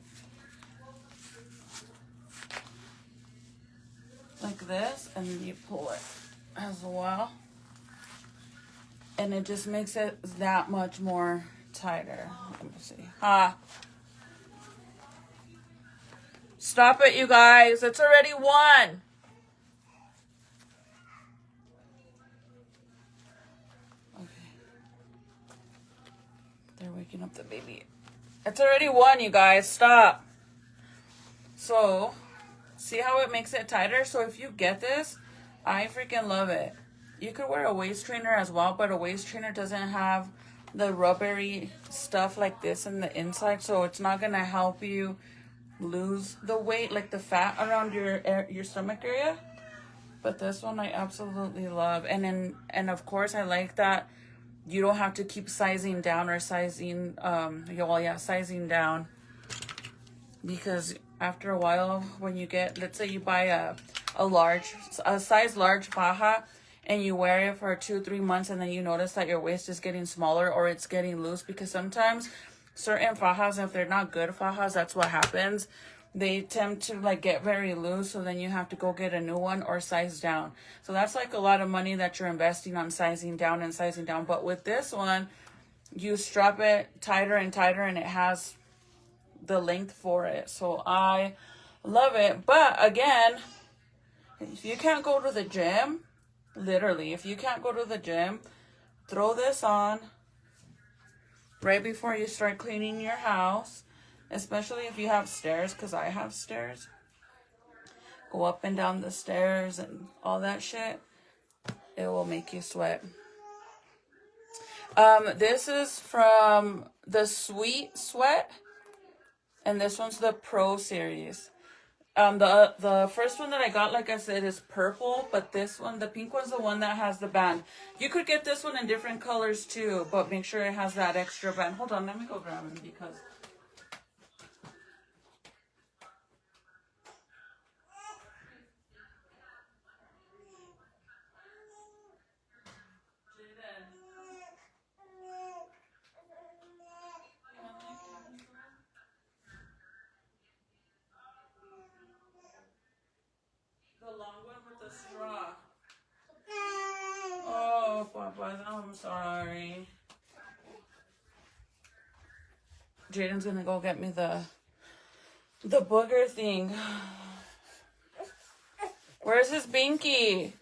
Like this, and then you pull it as well. And it just makes it that much more tighter. Let me see. Stop it, you guys. It's already 1. Okay. They're waking up the baby. It's already 1, you guys. Stop. So, see how it makes it tighter? So if you get this, I freaking love it. You could wear a waist trainer as well, but a waist trainer doesn't have the rubbery stuff like this in the inside, so it's not gonna help you lose the weight, like the fat around your stomach area. But this one I absolutely love, and of course I like that you don't have to keep sizing down or sizing sizing down, because after a while, when you get, let's say you buy a size large faja and you wear it for 2-3 months, and then you notice that your waist is getting smaller or it's getting loose, because sometimes certain fajas, if they're not good fajas, that's what happens. They tend to like get very loose, so then you have to go get a new one or size down. So that's like a lot of money that you're investing on sizing down and sizing down. But with this one, you strap it tighter and tighter, and it has the length for it. So I love it. But again, if you can't go to the gym, literally, if you can't go to the gym, throw this on right before you start cleaning your house, especially if you have stairs, because I have stairs. Go up and down the stairs and all that shit. It will make you sweat. This is from the Sweet Sweat, and this one's the Pro series. The first one that I got, like I said, is purple, but this one, the pink one's the one that has the band. You could get this one in different colors too, but make sure it has that extra band. Hold on, let me go grab it, because the long one with the straw. Oh, Papa, I'm sorry. Jaden's gonna go get me the booger thing. Where's his binky?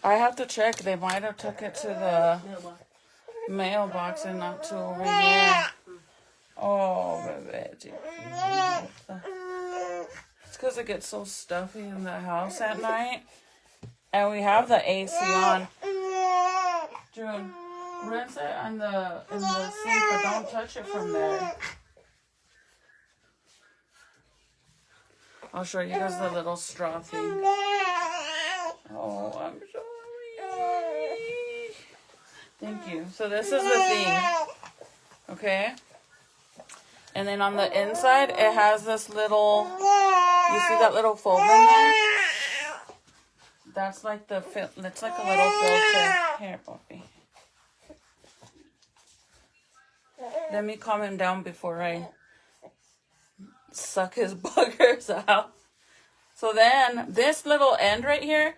I have to check. They might have took it to the mailbox and not to over here. Oh, baby. It's because it gets so stuffy in the house at night. And we have the AC on. June, rinse it in the sink, but don't touch it from there. I'll show you guys the little straw thing. Oh, I'm sorry. Thank you. So this is the thing. Okay? And then on the inside, it has this little, you see that little fold in there? That's like it's like a little filter. Here, puppy. Let me calm him down before I suck his boogers out. So then this little end right here,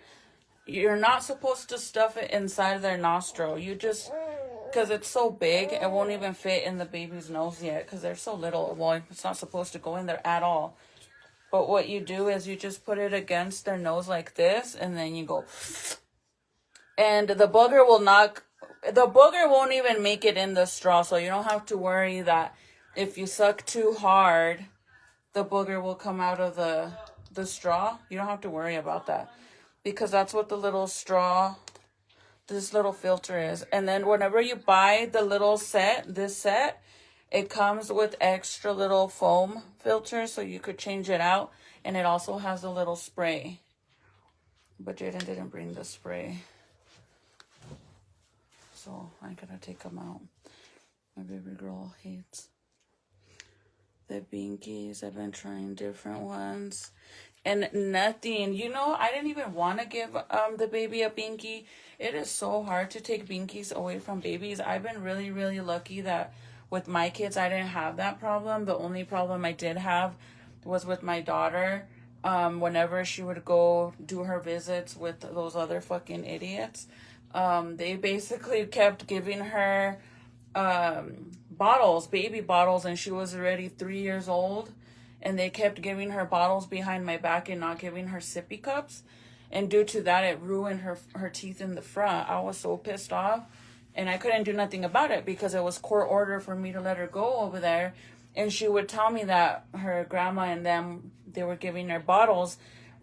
you're not supposed to stuff it inside their nostril. You just, because it's so big, it won't even fit in the baby's nose yet because they're so little. Well, it's not supposed to go in there at all. But what you do is you just put it against their nose like this, and then you go, and the booger won't even make it in the straw, so you don't have to worry that if you suck too hard, the booger will come out of the straw. You don't have to worry about that because that's what the little straw, this little filter is. And then whenever you buy the little this set, it comes with extra little foam filters so you could change it out. And it also has a little spray. But Jaden didn't bring the spray. So I gotta take them out. My baby girl hates the binkies. I've been trying different ones. And nothing. You know, I didn't even want to give the baby a binky. It is so hard to take binkies away from babies. I've been really, really lucky that with my kids, I didn't have that problem. The only problem I did have was with my daughter. Whenever she would go do her visits with those other fucking idiots, they basically kept giving her bottles, baby bottles, and she was already 3 years old. And they kept giving her bottles behind my back and not giving her sippy cups. And due to that, it ruined her teeth in the front. I was so pissed off. And I couldn't do nothing about it because it was court order for me to let her go over there. And she would tell me that her grandma and them, they were giving her bottles.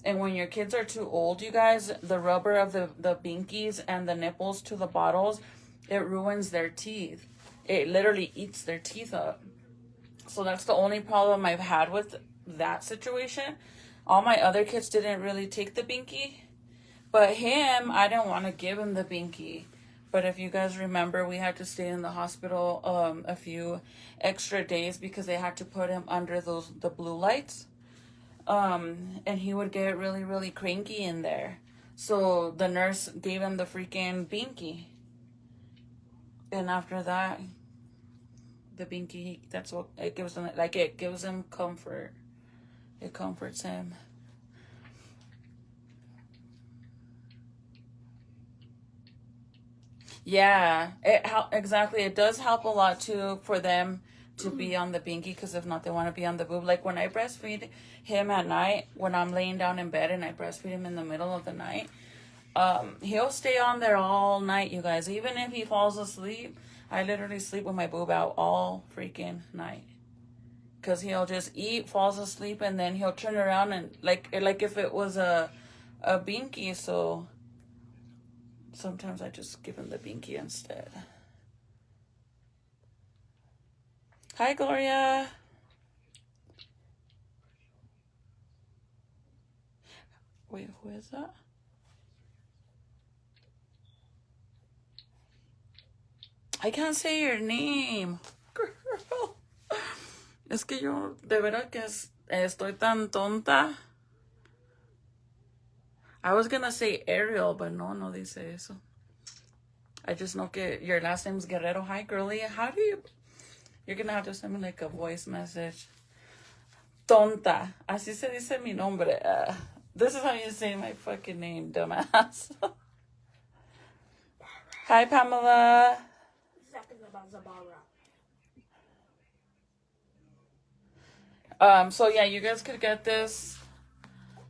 And when your kids are too old, you guys, the rubber of the binkies and the nipples to the bottles, it ruins their teeth. It literally eats their teeth up. So that's the only problem I've had with that situation. All my other kids didn't really take the binky. But him, I didn't want to give him the binky. But if you guys remember, we had to stay in the hospital a few extra days because they had to put him under the blue lights. And he would get really, really cranky in there. So the nurse gave him the freaking binky. And after that, the binky, that's what it gives him. Like, it gives him comfort. It comforts him. Yeah, exactly. It does help a lot too for them to be on the binky, because if not, they want to be on the boob. Like when I breastfeed him at night, when I'm laying down in bed and I breastfeed him in the middle of the night, he'll stay on there all night, you guys. Even if he falls asleep, I literally sleep with my boob out all freaking night. Because he'll just eat, falls asleep, and then he'll turn around and like if it was a binky. So sometimes I just give him the binky instead. Hi, Gloria. Wait, who is that? I can't say your name. Girl. Es que yo, de verdad que estoy tan tonta. I was gonna say Ariel, but no dice eso. I just know que your last name's Guerrero. Hi, girlie. How do you... You're gonna have to send me like a voice message. Tonta. Así se dice mi nombre. This is how you say my fucking name, dumbass. Hi, Pamela. So yeah, you guys could get this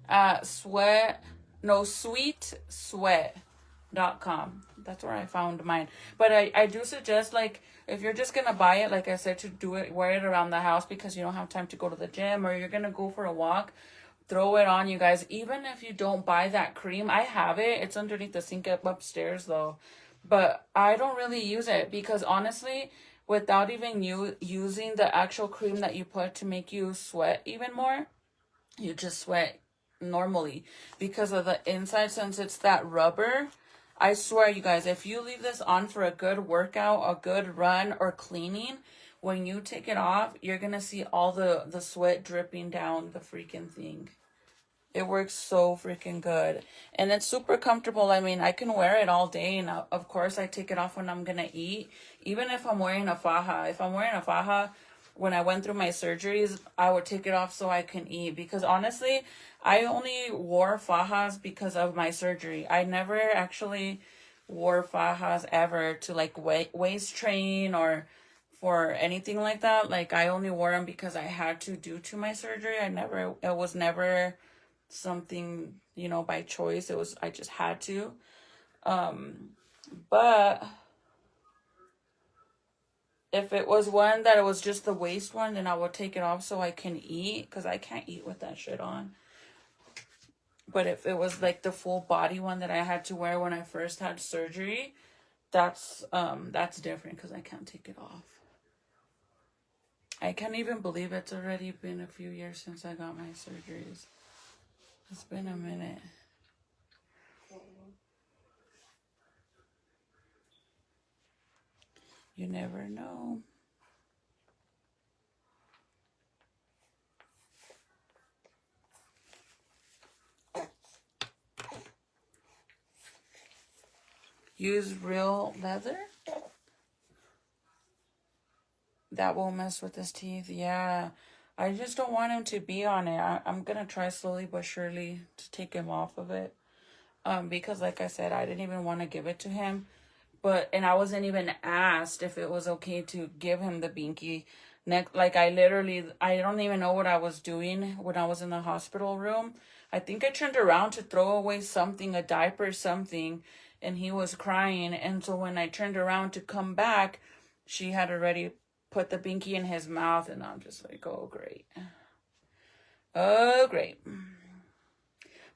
at sweetsweat.com. That's where I found mine. But I do suggest, like, if you're just gonna buy it, like I said, to wear it around the house because you don't have time to go to the gym or you're gonna go for a walk, throw it on, you guys. Even if you don't buy that cream, I have it. It's underneath the sink up upstairs though. But I don't really use it because honestly, without even using the actual cream that you put to make you sweat even more, you just sweat normally because of the inside. Since it's that rubber, I swear, you guys, if you leave this on for a good workout, a good run, or cleaning, when you take it off, you're gonna see all the sweat dripping down the freaking thing. It works so freaking good. And it's super comfortable. I mean, I can wear it all day. And of course, I take it off when I'm going to eat. Even if I'm wearing a faja. If I'm wearing a faja, when I went through my surgeries, I would take it off so I can eat. Because honestly, I only wore fajas because of my surgery. I never actually wore fajas ever to like waist train or for anything like that. Like I only wore them because I had to due to my surgery. It was never something, you know, by choice. I just had to. But if it was one that it was just the waist one, then I would take it off so I can eat, because I can't eat with that shit on. But if it was like the full body one that I had to wear when I first had surgery, that's different because I can't take it off. I can't even believe it's already been a few years since I got my surgeries. It's been a minute. You never know. Use real leather? That won't mess with his teeth. Yeah. I just don't want him to be on it. I'm going to try slowly but surely to take him off of it. Because like I said, I didn't even want to give it to him. And I wasn't even asked if it was okay to give him the binky. Like I don't even know what I was doing when I was in the hospital room. I think I turned around to throw away something, a diaper or something, and he was crying. And so when I turned around to come back, she had already put the binky in his mouth, and I'm just like, oh, great. Oh, great.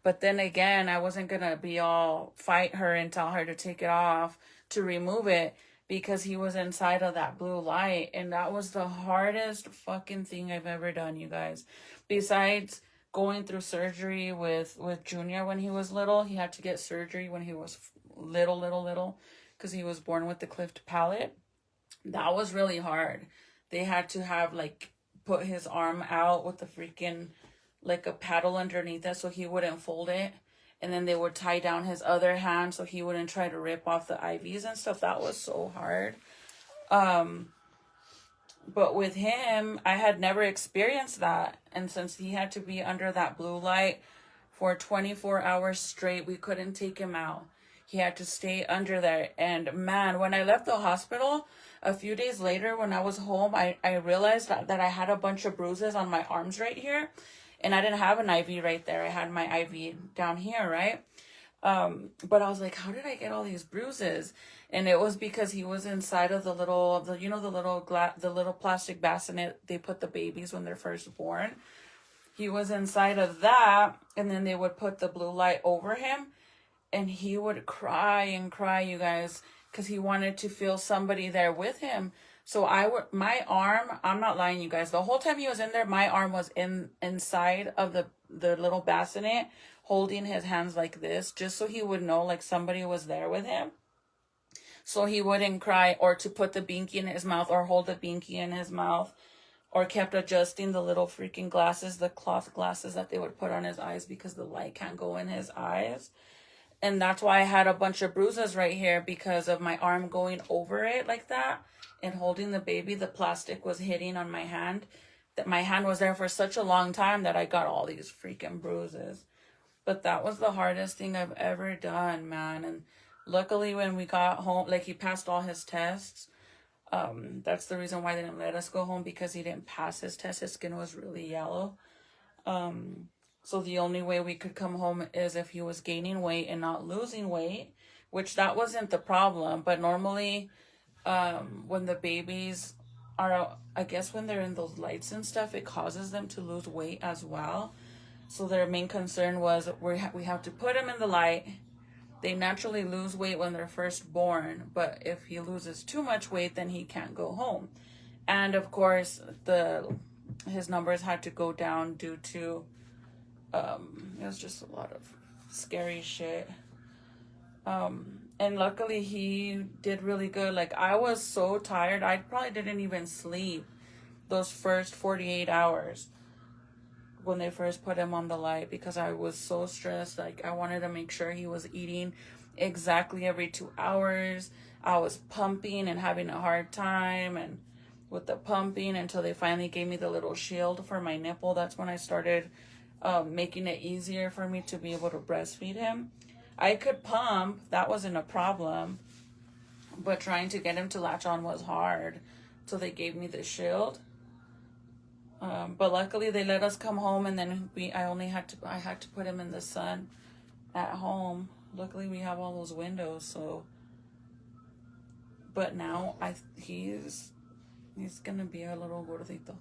But then again, I wasn't going to be all fight her and tell her to take it off to remove it because he was inside of that blue light. And that was the hardest fucking thing I've ever done, you guys. Besides going through surgery with Junior when he was little, he had to get surgery when he was little, because he was born with the cleft palate. That was really hard. They had to have put his arm out with the freaking a paddle underneath it so he wouldn't fold it. And then they would tie down his other hand so he wouldn't try to rip off the IVs and stuff. That was so hard. But with him, I had never experienced that. And since he had to be under that blue light for 24 hours straight, we couldn't take him out. He had to stay under there. And man, when I left the hospital, a few days later when I was home, I realized that I had a bunch of bruises on my arms right here. And I didn't have an IV right there. I had my IV down here, right? But I was like, how did I get all these bruises? And it was because he was inside of the little plastic bassinet they put the babies when they're first born. He was inside of that, and then they would put the blue light over him, and he would cry and cry, you guys, because he wanted to feel somebody there with him. So my arm, I'm not lying, you guys, the whole time he was in there, my arm was inside of the little bassinet, holding his hands like this, just so he would know somebody was there with him. So he wouldn't cry, or to put the binky in his mouth or hold the binky in his mouth, or kept adjusting the little freaking glasses, the cloth glasses that they would put on his eyes because the light can't go in his eyes. And that's why I had a bunch of bruises right here, because of my arm going over it like that and holding the baby. The plastic was hitting on my hand. That my hand was there for such a long time that I got all these freaking bruises. But that was the hardest thing I've ever done, man. And luckily when we got home, he passed all his tests. That's the reason why they didn't let us go home, because he didn't pass his test. His skin was really yellow. So the only way we could come home is if he was gaining weight and not losing weight, which that wasn't the problem. But normally, when the babies are, I guess when they're in those lights and stuff, it causes them to lose weight as well. So their main concern was we have to put him in the light. They naturally lose weight when they're first born, but if he loses too much weight, then he can't go home. And of course, his numbers had to go down due to it was just a lot of scary shit. And luckily he did really good. I was so tired, I probably didn't even sleep those first 48 hours when they first put him on the light, because I was so stressed. I wanted to make sure he was eating exactly every 2 hours. I was pumping and having a hard time, and with the pumping until they finally gave me the little shield for my nipple. That's when I started making it easier for me to be able to breastfeed him. I could pump, that wasn't a problem, but trying to get him to latch on was hard. So they gave me the shield. But luckily they let us come home, and then I had to put him in the sun at home. Luckily we have all those windows, so. But now he's gonna be a little gordito.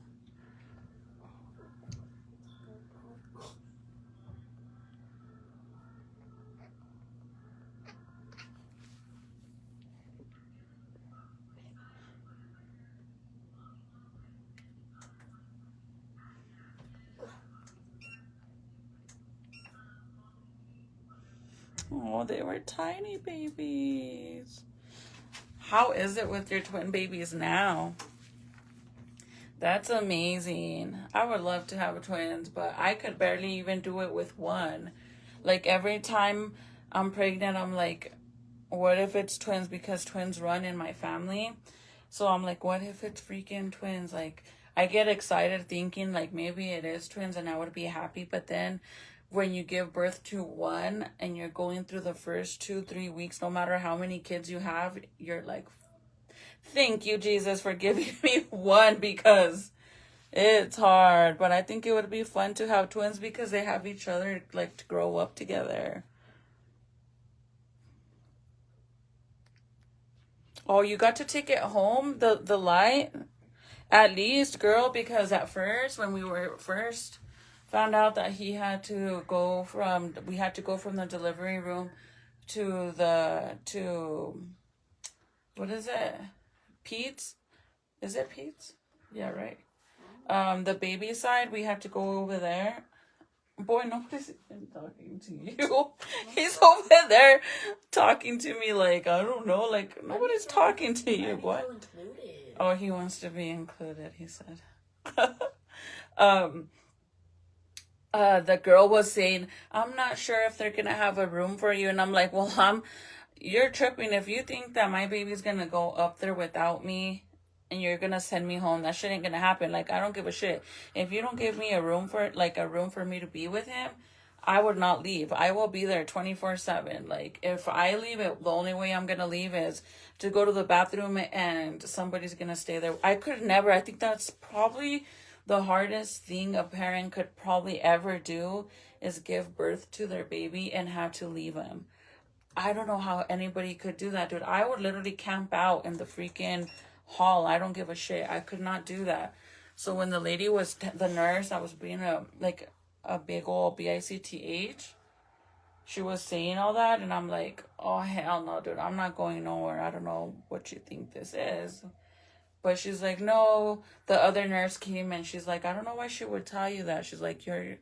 Oh, they were tiny babies. How is it with your twin babies now? That's amazing. I would love to have twins, but I could barely even do it with one. Like every time I'm pregnant, I'm like, what if it's twins? Because twins run in my family. So I'm like, what if it's freaking twins? Like, I get excited thinking like maybe it is twins and I would be happy. But then when you give birth to one and you're going through the first 2-3 weeks, no matter how many kids you have, you're like, thank you, Jesus, for giving me one, because it's hard. But I think it would be fun to have twins because they have each other, like, to grow up together. Oh, you got to take it home, the light? At least, girl, because at first, when we were first found out that we had to go from the delivery room to what is it? Pete's? Is it Pete's? Yeah, right. The baby side, we had to go over there. Boy, nobody's talking to you. He's over there talking to me like, I don't know, like, nobody's talking to you, boy. Oh, he wants to be included, he said. The girl was saying, I'm not sure if they're going to have a room for you. And I'm like, well, you're tripping. If you think that my baby's going to go up there without me and you're going to send me home, that shit ain't going to happen. Like, I don't give a shit. If you don't give me a room for me to be with him, I would not leave. I will be there 24/7. Like, if I leave it, the only way I'm going to leave is to go to the bathroom and somebody's going to stay there. I could never. I think that's probably the hardest thing a parent could probably ever do is give birth to their baby and have to leave him. I don't know how anybody could do that, dude. I would literally camp out in the freaking hall. I don't give a shit. I could not do that. So when the lady was, the nurse that was being a big old BICTH, she was saying all that, and I'm like, oh, hell no, dude. I'm not going nowhere. I don't know what you think this is. But she's like, no, the other nurse came and she's like, I don't know why she would tell you that. She's like, they're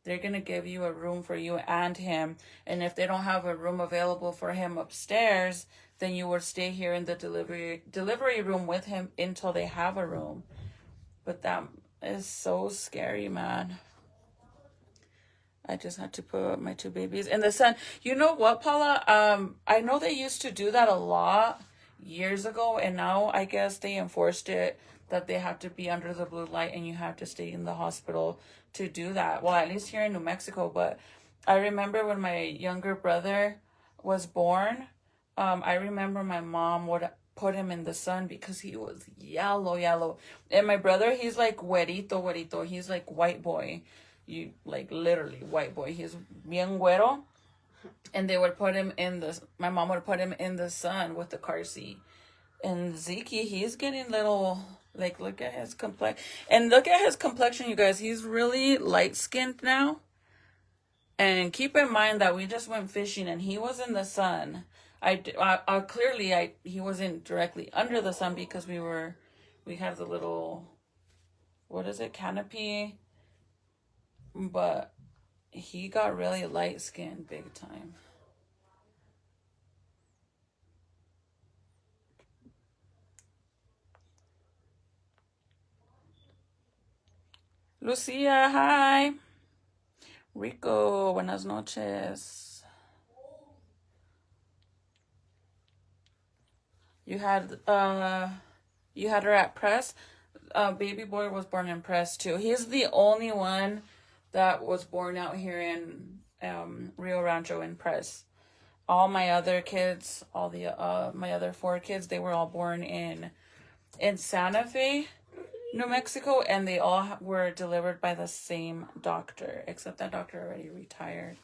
going to give you a room for you and him. And if they don't have a room available for him upstairs, then you would stay here in the delivery room with him until they have a room. But that is so scary, man. I just had to put my two babies in the sun. You know what, Paula? I know they used to do that a lot years ago, and now I guess they enforced it that they have to be under the blue light and you have to stay in the hospital to do that. Well, at least here in New Mexico. But I remember when my younger brother was born, I remember my mom would put him in the sun because he was yellow. And my brother, he's like güerito. He's like white boy. You like literally white boy. He's bien güero. And they would put him my mom would put him in the sun with the car seat. And Zeke, he's getting little, like, look at his complexion. And look at his complexion, you guys. He's really light-skinned now. And keep in mind that we just went fishing and he was in the sun. He wasn't directly under the sun because we had the little, what is it, canopy. But he got really light-skinned big time. Lucia, hi. Rico, buenas noches. You You had her at Press. Baby boy was born in Press too. He's the only one that was born out here in Rio Rancho in Press. All my other kids, all the my other 4 kids, they were all born in Santa Fe, New Mexico, and they all were delivered by the same doctor, except that doctor already retired.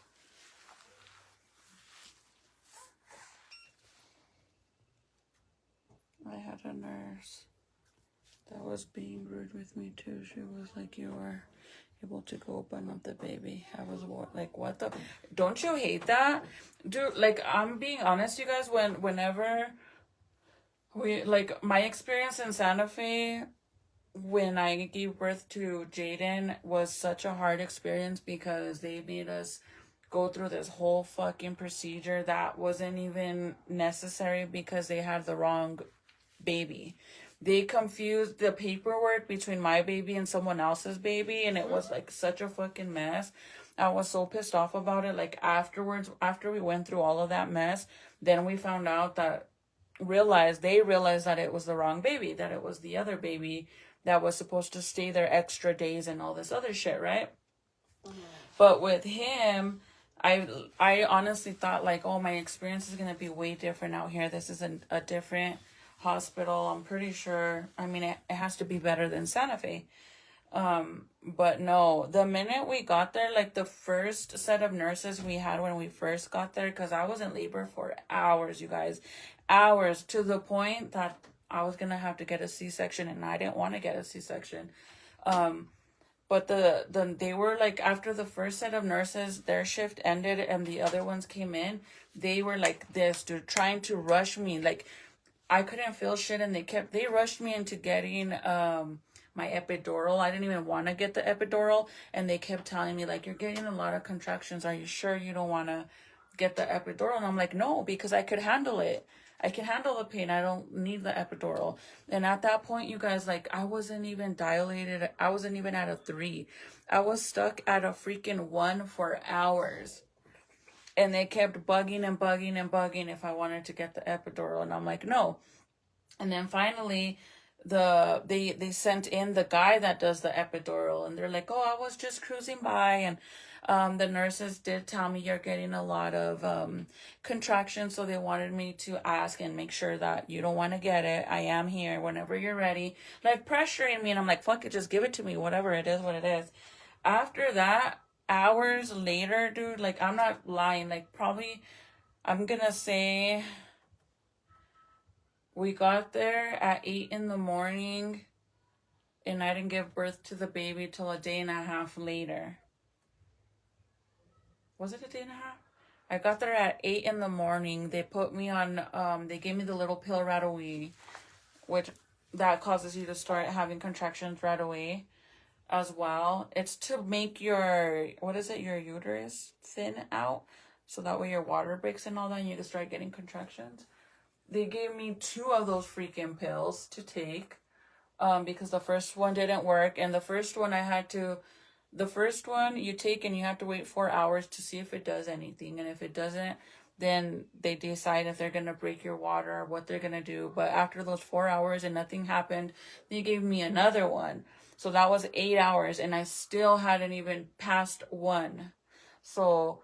I had a nurse that was being rude with me too. She was like, "You are able to go open up the baby." I was like, "What the? Don't you hate that, dude?" Like, I'm being honest, you guys. Whenever we, like, my experience in Santa Fe when I gave birth to Jaden was such a hard experience because they made us go through this whole fucking procedure that wasn't even necessary because they had the wrong baby. They confused the paperwork between my baby and someone else's baby, and it was like such a fucking mess. I was so pissed off about it. Like, afterwards, after we went through all of that mess, then we found out that they realized that it was the wrong baby, that it was the other baby that was supposed to stay there extra days and all this other shit, right? But with him, I honestly thought, like, oh, my experience is going to be way different out here. This is a different hospital. I'm pretty sure, I mean, it has to be better than Santa Fe. But no, the minute we got there, like, the first set of nurses we had when we first got there, because I was in labor for hours, you guys, hours, to the point that I was going to have to get a C-section, and I didn't want to get a C-section. But they were like, after the first set of nurses, their shift ended and the other ones came in, they were like this, dude, trying to rush me. Like, I couldn't feel shit, and they rushed me into getting my epidural. I didn't even want to get the epidural, and they kept telling me, like, you're getting a lot of contractions. Are you sure you don't want to get the epidural? And I'm like, no, because I could handle it. I can handle the pain. I don't need the epidural. And at that point, you guys, like, I wasn't even dilated. I wasn't even at a 3. I was stuck at a freaking 1 for hours. And they kept bugging and bugging and bugging if I wanted to get the epidural. And I'm like, no. And then finally, they sent in the guy that does the epidural. And they're like, oh, I was just cruising by. And the nurses did tell me you're getting a lot of contractions. So they wanted me to ask and make sure that you don't want to get it. I am here whenever you're ready. Like, pressuring me. And I'm like, fuck it, just give it to me. Whatever it is, what it is. After that, hours later, dude, like, I'm not lying, like, probably, I'm gonna say we got there at 8 in the morning, and I didn't give birth to the baby till a day and a half later. Was it a day and a half? I got there at 8 in the morning. They put me on, they gave me the little pill right away, which that causes you to start having contractions right away as well. It's to make your, your uterus thin out, so that way your water breaks and all that, and you can start getting contractions. They gave me 2 of those freaking pills to take, because the first one didn't work, and the first one you take and you have to wait 4 hours to see if it does anything, and if it doesn't, then they decide if they're going to break your water or what they're going to do. But after those 4 hours and nothing happened, they gave me another one. So that was 8 hours, and I still hadn't even passed 1. So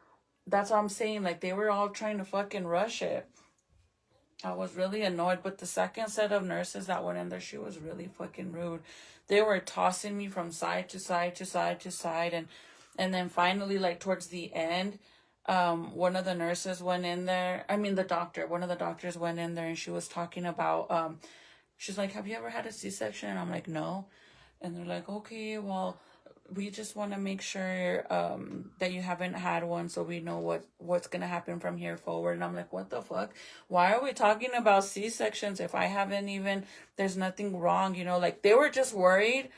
that's what I'm saying. Like, they were all trying to fucking rush it. I was really annoyed. But the second set of nurses that went in there, she was really fucking rude. They were tossing me from side to side to side to side. And then finally, like, towards the end, one of the nurses went in there. I mean, one of the doctors went in there, and she was talking about, she's like, have you ever had a C-section? And I'm like, no. And they're like, okay, well, we just want to make sure that you haven't had one, so we know what's going to happen from here forward. And I'm like, what the fuck? Why are we talking about C-sections if I haven't even, there's nothing wrong, you know? Like, they were just worried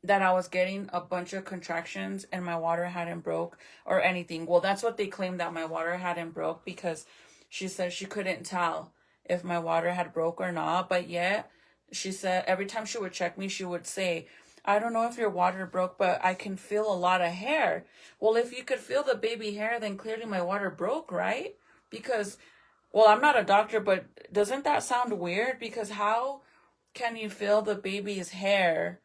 that I was getting a bunch of contractions and my water hadn't broke or anything. Well, that's what they claimed, that my water hadn't broke, because she said she couldn't tell if my water had broke or not. But yet, she said every time she would check me, she would say, I don't know if your water broke, but I can feel a lot of hair. Well, if you could feel the baby hair, then clearly my water broke, right? Because, well, I'm not a doctor, but doesn't that sound weird? Because how can you feel the baby's hair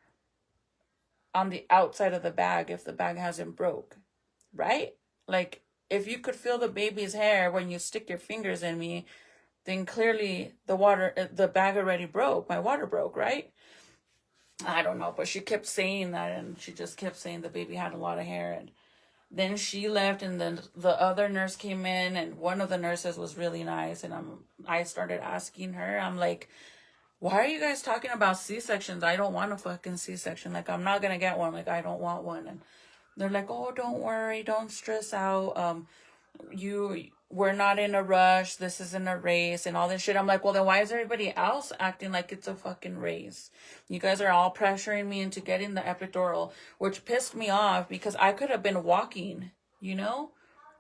on the outside of the bag if the bag hasn't broke, right? Like, if you could feel the baby's hair when you stick your fingers in me, then clearly the bag already broke. My water broke, right? I don't know, but she kept saying that, and she just kept saying the baby had a lot of hair. And then she left, and then the other nurse came in, and one of the nurses was really nice, and I started asking her, I'm like, why are you guys talking about C-sections? I don't want a fucking C-section. Like, I'm not gonna get one. Like, I don't want one. And they're like, oh, don't worry, don't stress out. We're not in a rush. This isn't a race and all this shit. I'm like, well, then why is everybody else acting like it's a fucking race? You guys are all pressuring me into getting the epidural, which pissed me off because I could have been walking, you know?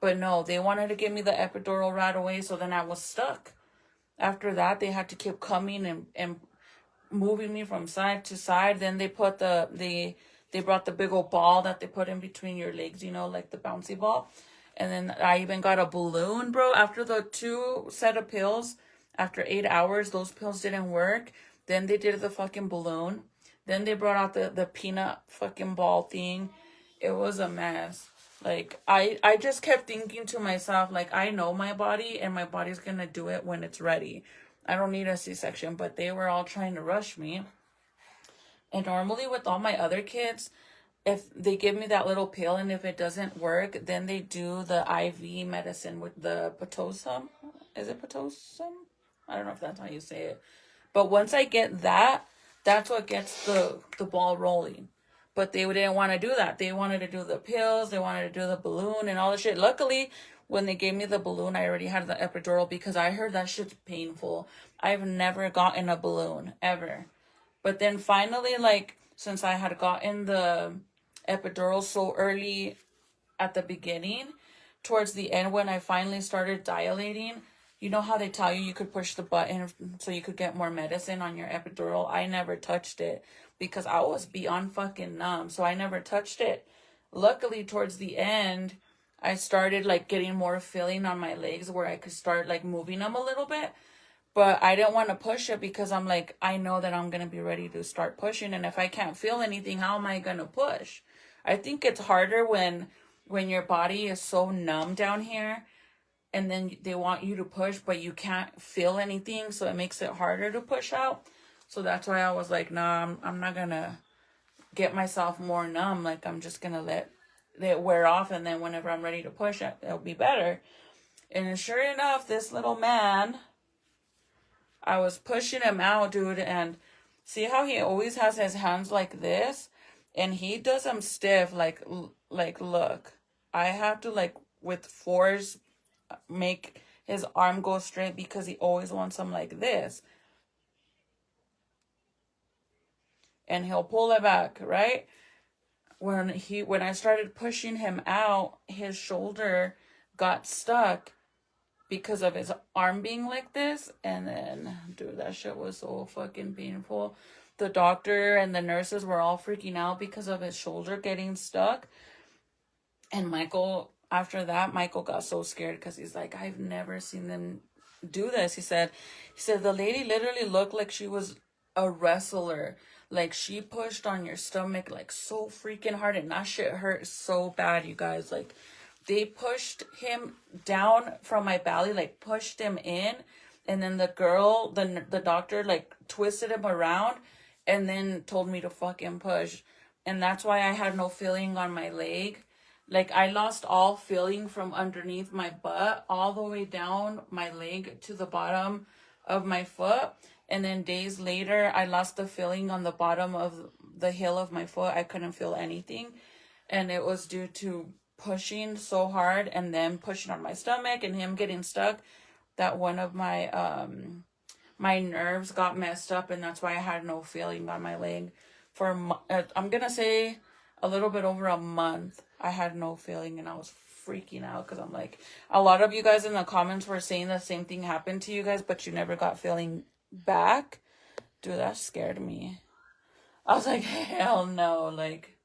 But no, they wanted to give me the epidural right away, so then I was stuck. After that, they had to keep coming and moving me from side to side. Then they put they brought the big old ball that they put in between your legs, you know, like the bouncy ball. And then I even got a balloon, bro. After the 2 set of pills, after 8 hours, those pills didn't work. Then they did the fucking balloon. Then they brought out the peanut fucking ball thing. It was a mess. Like, I just kept thinking to myself, like, I know my body, and my body's gonna do it when it's ready. I don't need a C-section, but they were all trying to rush me. And normally with all my other kids, if they give me that little pill, and if it doesn't work, then they do the IV medicine with the Pitocin. Is it Pitocin? I don't know if that's how you say it. But once I get that, that's what gets the ball rolling. But they didn't want to do that. They wanted to do the pills. They wanted to do the balloon and all the shit. Luckily, when they gave me the balloon, I already had the epidural because I heard that shit's painful. I've never gotten a balloon, ever. But then finally, like, since I had gotten the epidural so early at the beginning, towards the end when I finally started dilating, you know how they tell you could push the button so you could get more medicine on your epidural? I never touched it because I was beyond fucking numb. So I never touched it. Luckily, towards the end, I started like getting more feeling on my legs where I could start like moving them a little bit. But I didn't want to push it because I'm like, I know that I'm going to be ready to start pushing. And if I can't feel anything, how am I going to push? I think it's harder when your body is so numb down here and then they want you to push, but you can't feel anything. So it makes it harder to push out. So that's why I was like, nah, I'm not going to get myself more numb. Like, I'm just going to let it wear off. And then whenever I'm ready to push it, it'll be better. And sure enough, this little man, I was pushing him out, dude. And see how he always has his hands like this? And he does them stiff, like look. I have to, like, with force, make his arm go straight because he always wants them like this. And he'll pull it back, right? When I started pushing him out, his shoulder got stuck because of his arm being like this. And then, dude, that shit was so fucking painful. The doctor and the nurses were all freaking out because of his shoulder getting stuck. And Michael, after that, Michael got so scared because he's like, I've never seen them do this. He said the lady literally looked like she was a wrestler. Like, she pushed on your stomach like so freaking hard, and that shit hurt so bad, you guys. Like, they pushed him down from my belly, like pushed him in, and then the doctor like twisted him around and then told me to fucking push. And that's why I had no feeling on my leg. Like, I lost all feeling from underneath my butt all the way down my leg to the bottom of my foot. And then days later, I lost the feeling on the bottom of the heel of my foot. I couldn't feel anything. And it was due to pushing so hard and then pushing on my stomach and him getting stuck that one of my my nerves got messed up, and that's why I had no feeling on my leg for I'm gonna say a little bit over a month. I had no feeling, and I was freaking out because I'm like, a lot of you guys in the comments were saying the same thing happened to you guys, but you never got feeling back. Dude, that scared me. I was like, hell no. Like,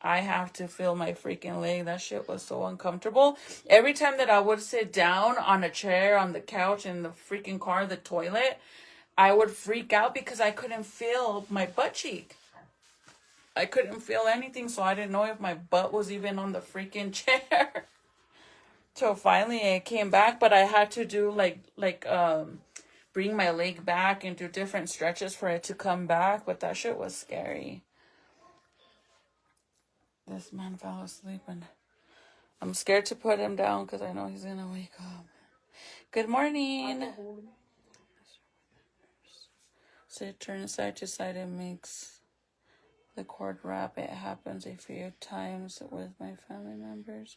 I have to feel my freaking leg. That shit was so uncomfortable. Every time that I would sit down on a chair, on the couch, in the freaking car, the toilet, I would freak out because I couldn't feel my butt cheek. I couldn't feel anything, so I didn't know if my butt was even on the freaking chair. So finally it came back, but I had to do bring my leg back and do different stretches for it to come back, but that shit was scary. This man fell asleep and I'm scared to put him down because I know he's gonna wake up. Good morning. So it turns side to side and makes the cord wrap. It happens a few times with my family members,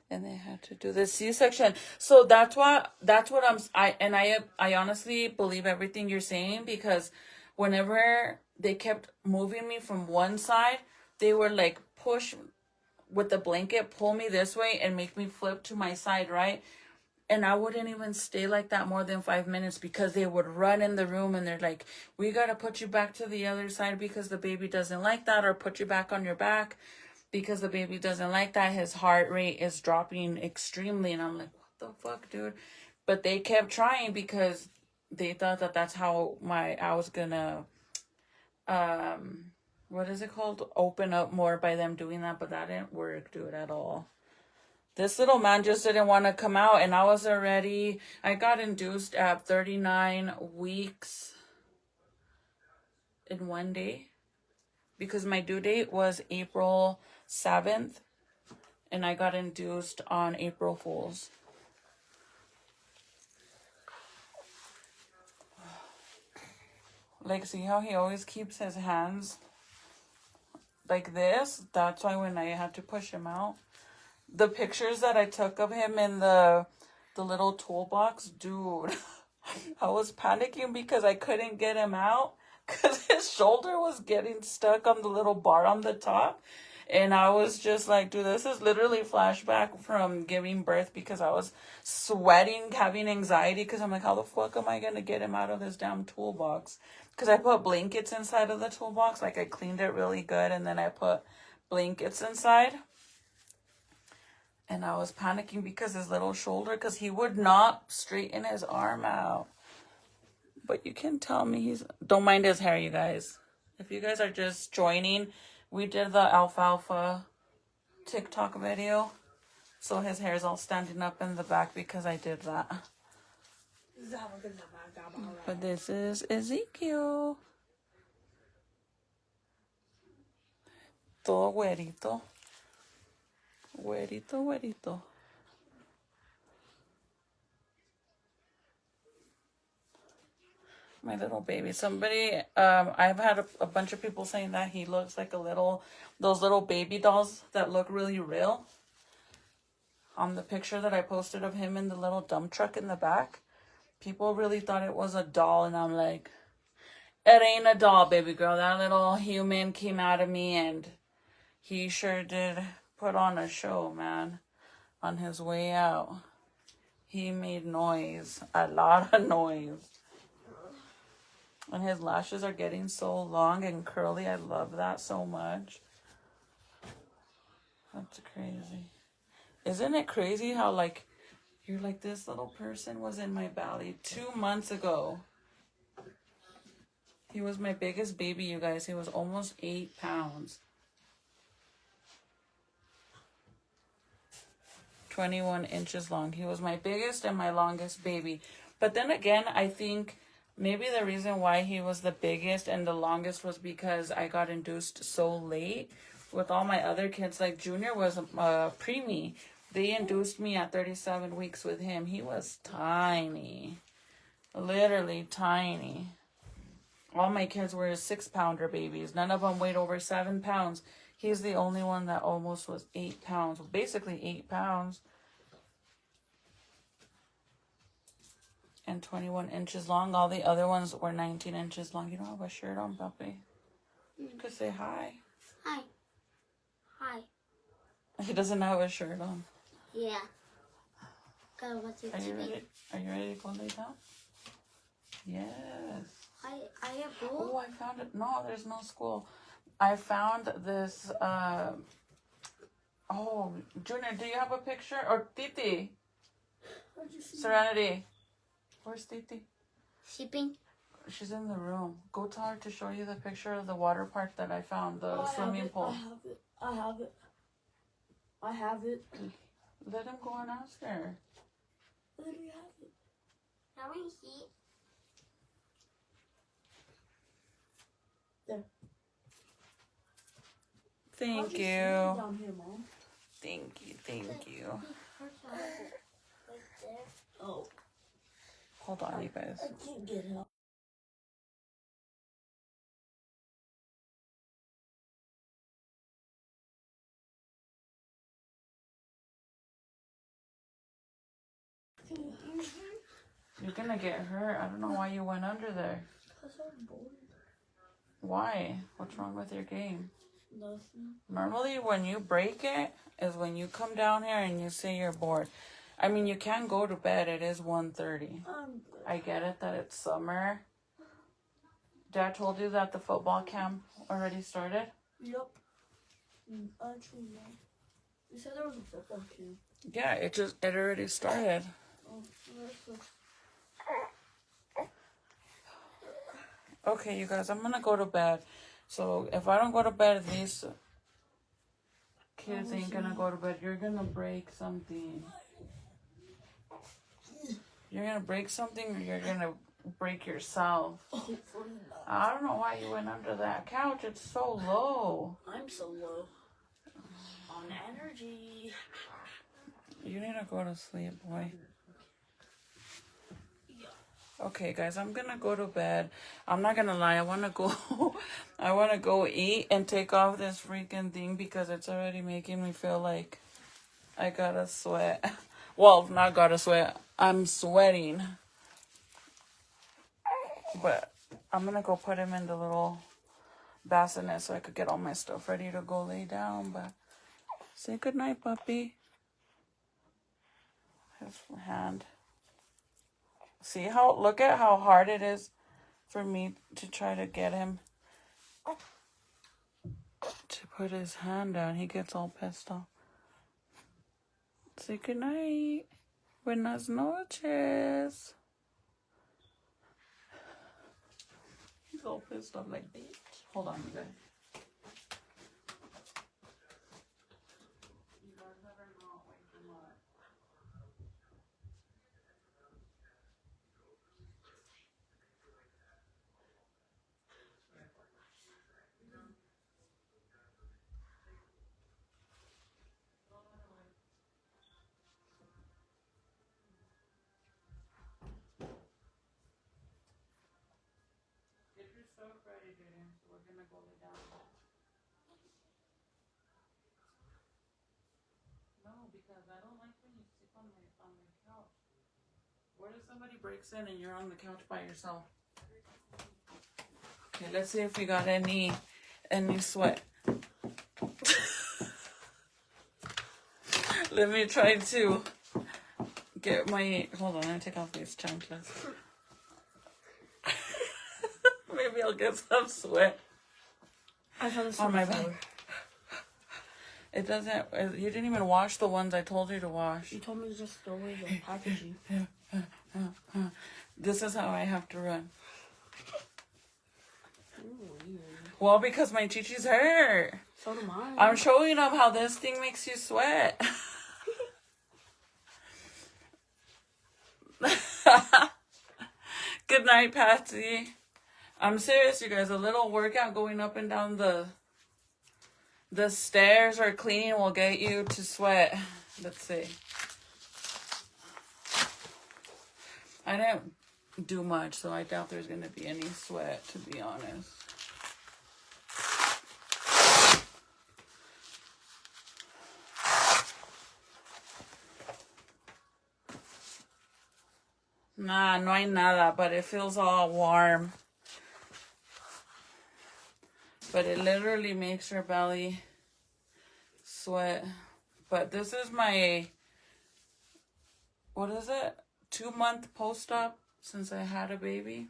and they had to do the C-section. So that's what I honestly believe everything you're saying, because whenever they kept moving me from one side, they were like push with the blanket, pull me this way and make me flip to my side, right? And I wouldn't even stay like that more than 5 minutes because they would run in the room and they're like, we got to put you back to the other side because the baby doesn't like that, or put you back on your back because the baby doesn't like that. His heart rate is dropping extremely. And I'm like, what the fuck, dude? But they kept trying because they thought that that's how I was going to, what is it called? Open up more by them doing that. But that didn't work, dude, at all. This little man just didn't want to come out, and I got induced at 39 weeks in one day because my due date was April 7th, and I got induced on April Fool's. Like, see how he always keeps his hands like this? That's why when I had to push him out. The pictures that I took of him in the little toolbox, dude, I was panicking because I couldn't get him out because his shoulder was getting stuck on the little bar on the top. And I was just like, dude, this is literally flashback from giving birth because I was sweating, having anxiety because I'm like, how the fuck am I going to get him out of this damn toolbox? Because I put blankets inside of the toolbox. Like, I cleaned it really good, and then I put blankets inside. And I was panicking because his little shoulder, because he would not straighten his arm out. But you can tell me don't mind his hair, you guys. If you guys are just joining, we did the alfalfa TikTok video. So his hair is all standing up in the back because I did that. But this is Ezekiel. Todo güerito. Güerito, güerito. My little baby. Somebody, I've had a bunch of people saying that he looks like those little baby dolls that look really real. On the picture that I posted of him in the little dump truck in the back, people really thought it was a doll, and I'm like, it ain't a doll, baby girl. That little human came out of me, and he sure did put on a show, man. On his way out, he made noise, a lot of noise. And his lashes are getting so long and curly. I love that so much. That's crazy. Isn't it crazy how, like, you're like, this little person was in my belly 2 months ago. He was my biggest baby, you guys. He was almost 8 pounds. 21 inches long. He was my biggest and my longest baby. But then again, I think maybe the reason why he was the biggest and the longest was because I got induced so late. With all my other kids, like Junior was preemie. They induced me at 37 weeks with him. He was tiny. Literally tiny. All my kids were 6-pounder babies. None of them weighed over 7 pounds. He's the only one that almost was 8 pounds. Basically 8 pounds. And 21 inches long. All the other ones were 19 inches long. You don't have a shirt on, puppy. You could say hi. Hi. Hi. He doesn't have a shirt on. Yeah. Are you ready? Are you ready to go lay down? Yes. I have school. Oh, I found it. No, there's no school. I found this. Oh, Junior, do you have a picture? Or Titi? Serenity. Where's Titi? Sleeping. She's in the room. Go tell her to show you the picture of the water park that I found, the swimming pool. I have it. I have it. Let him go and ask her. Let me have it. How many heat? There. Thank you. Down here, Mom. Thank you. Right there. Oh, Hold on, you guys. I can't get help. You're gonna get hurt. I don't know why you went under there. Because I'm bored. Why? What's wrong with your game? Nothing. Normally, when you break it, is when you come down here and you say you're bored. I mean, you can go to bed. It is 1:30. I'm good. I get it that it's summer. Dad told you that the football camp already started? Yep. Actually, no. You said there was a football camp. Yeah, it already started. Oh, that's good. Okay, you guys, I'm gonna go to bed. So if I don't go to bed, these kids ain't gonna go to bed. You're gonna break something. You're gonna break something, or you're gonna break yourself. Hopefully not. I don't know why you went under that couch. It's so low. I'm so low on energy. You need to go to sleep, boy. Yeah. Okay, guys, I'm gonna go to bed. I'm not gonna lie. I wanna go. I wanna go eat and take off this freaking thing because it's already making me feel like I gotta sweat. Well, not gotta sweat. I'm sweating. But I'm gonna go put him in the little bassinet so I could get all my stuff ready to go lay down. But say goodnight, puppy. His hand. Look at how hard it is for me to try to get him to put his hand down. He gets all pissed off. Say goodnight. Buenas noches. He's all pissed off like, bitch. Hold on, you guys. You guys better not wake him up. Get your stuff ready, Jaden. So we're gonna go lay down. No, because I don't like when you sleep on my couch. What if somebody breaks in and you're on the couch by yourself? Okay, let's see if we got any sweat. Let me try to get my. Hold on, I'm gonna take off these chanclas. Maybe I'll get some sweat I found this on my back. It doesn't. You didn't even wash the ones I told you to wash. You told me to just throw away the packaging. This is how I have to run. Weird. Well, because my chichis hurt. So do mine. I'm showing them how this thing makes you sweat. Good night, Patsy. I'm serious, you guys. A little workout going up and down the stairs or cleaning will get you to sweat. Let's see. I didn't do much, so I doubt there's going to be any sweat, to be honest. Nah, no hay nada, but it feels all warm. But it literally makes your belly sweat. But this is my, what is it? 2-month post-op since I had a baby.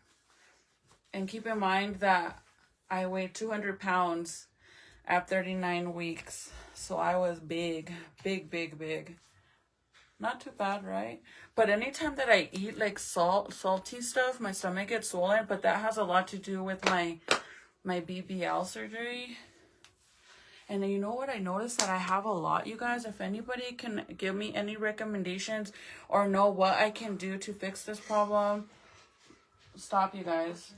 And keep in mind that I weighed 200 pounds at 39 weeks. So I was big, big, big, big. Not too bad, right? But anytime that I eat like salty stuff, my stomach gets swollen. But that has a lot to do with my BBL surgery. And you know what? I noticed that I have a lot, you guys. If anybody can give me any recommendations or know what I can do to fix this problem, stop, you guys.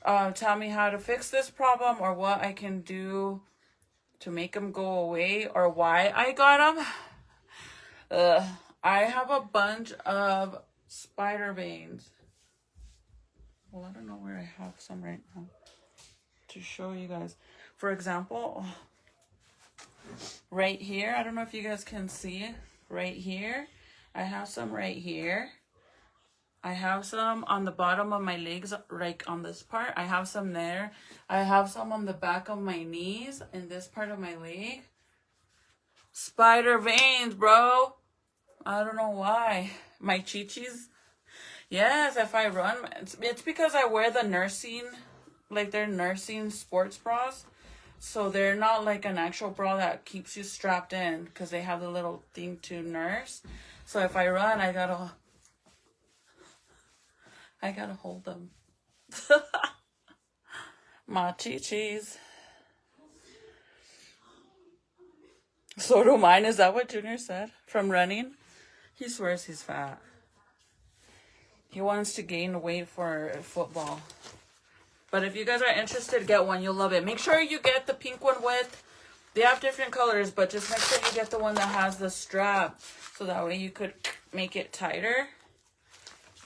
Tell me how to fix this problem or what I can do to make them go away or why I got them. I have a bunch of spider veins. Well, I don't know where I have some right now to show you guys. For example, right here, I don't know if you guys can see it. Right here, I have some right here. I have some on the bottom of my legs, like on this part. I have some there. I have some on the back of my knees in this part of my leg. Spider veins, bro. I don't know why. My chichis. Yes, if I run, it's because I wear the nursing, like they're nursing sports bras. So they're not like an actual bra that keeps you strapped in because they have the little thing to nurse. So if I run, I gotta hold them. My chichis. So do mine. Is that what Junior said? From running? He swears he's fat. He wants to gain weight for football. But if you guys are interested, get one. You'll love it. Make sure you get the pink one with... They have different colors, but just make sure you get the one that has the strap. So that way you could make it tighter.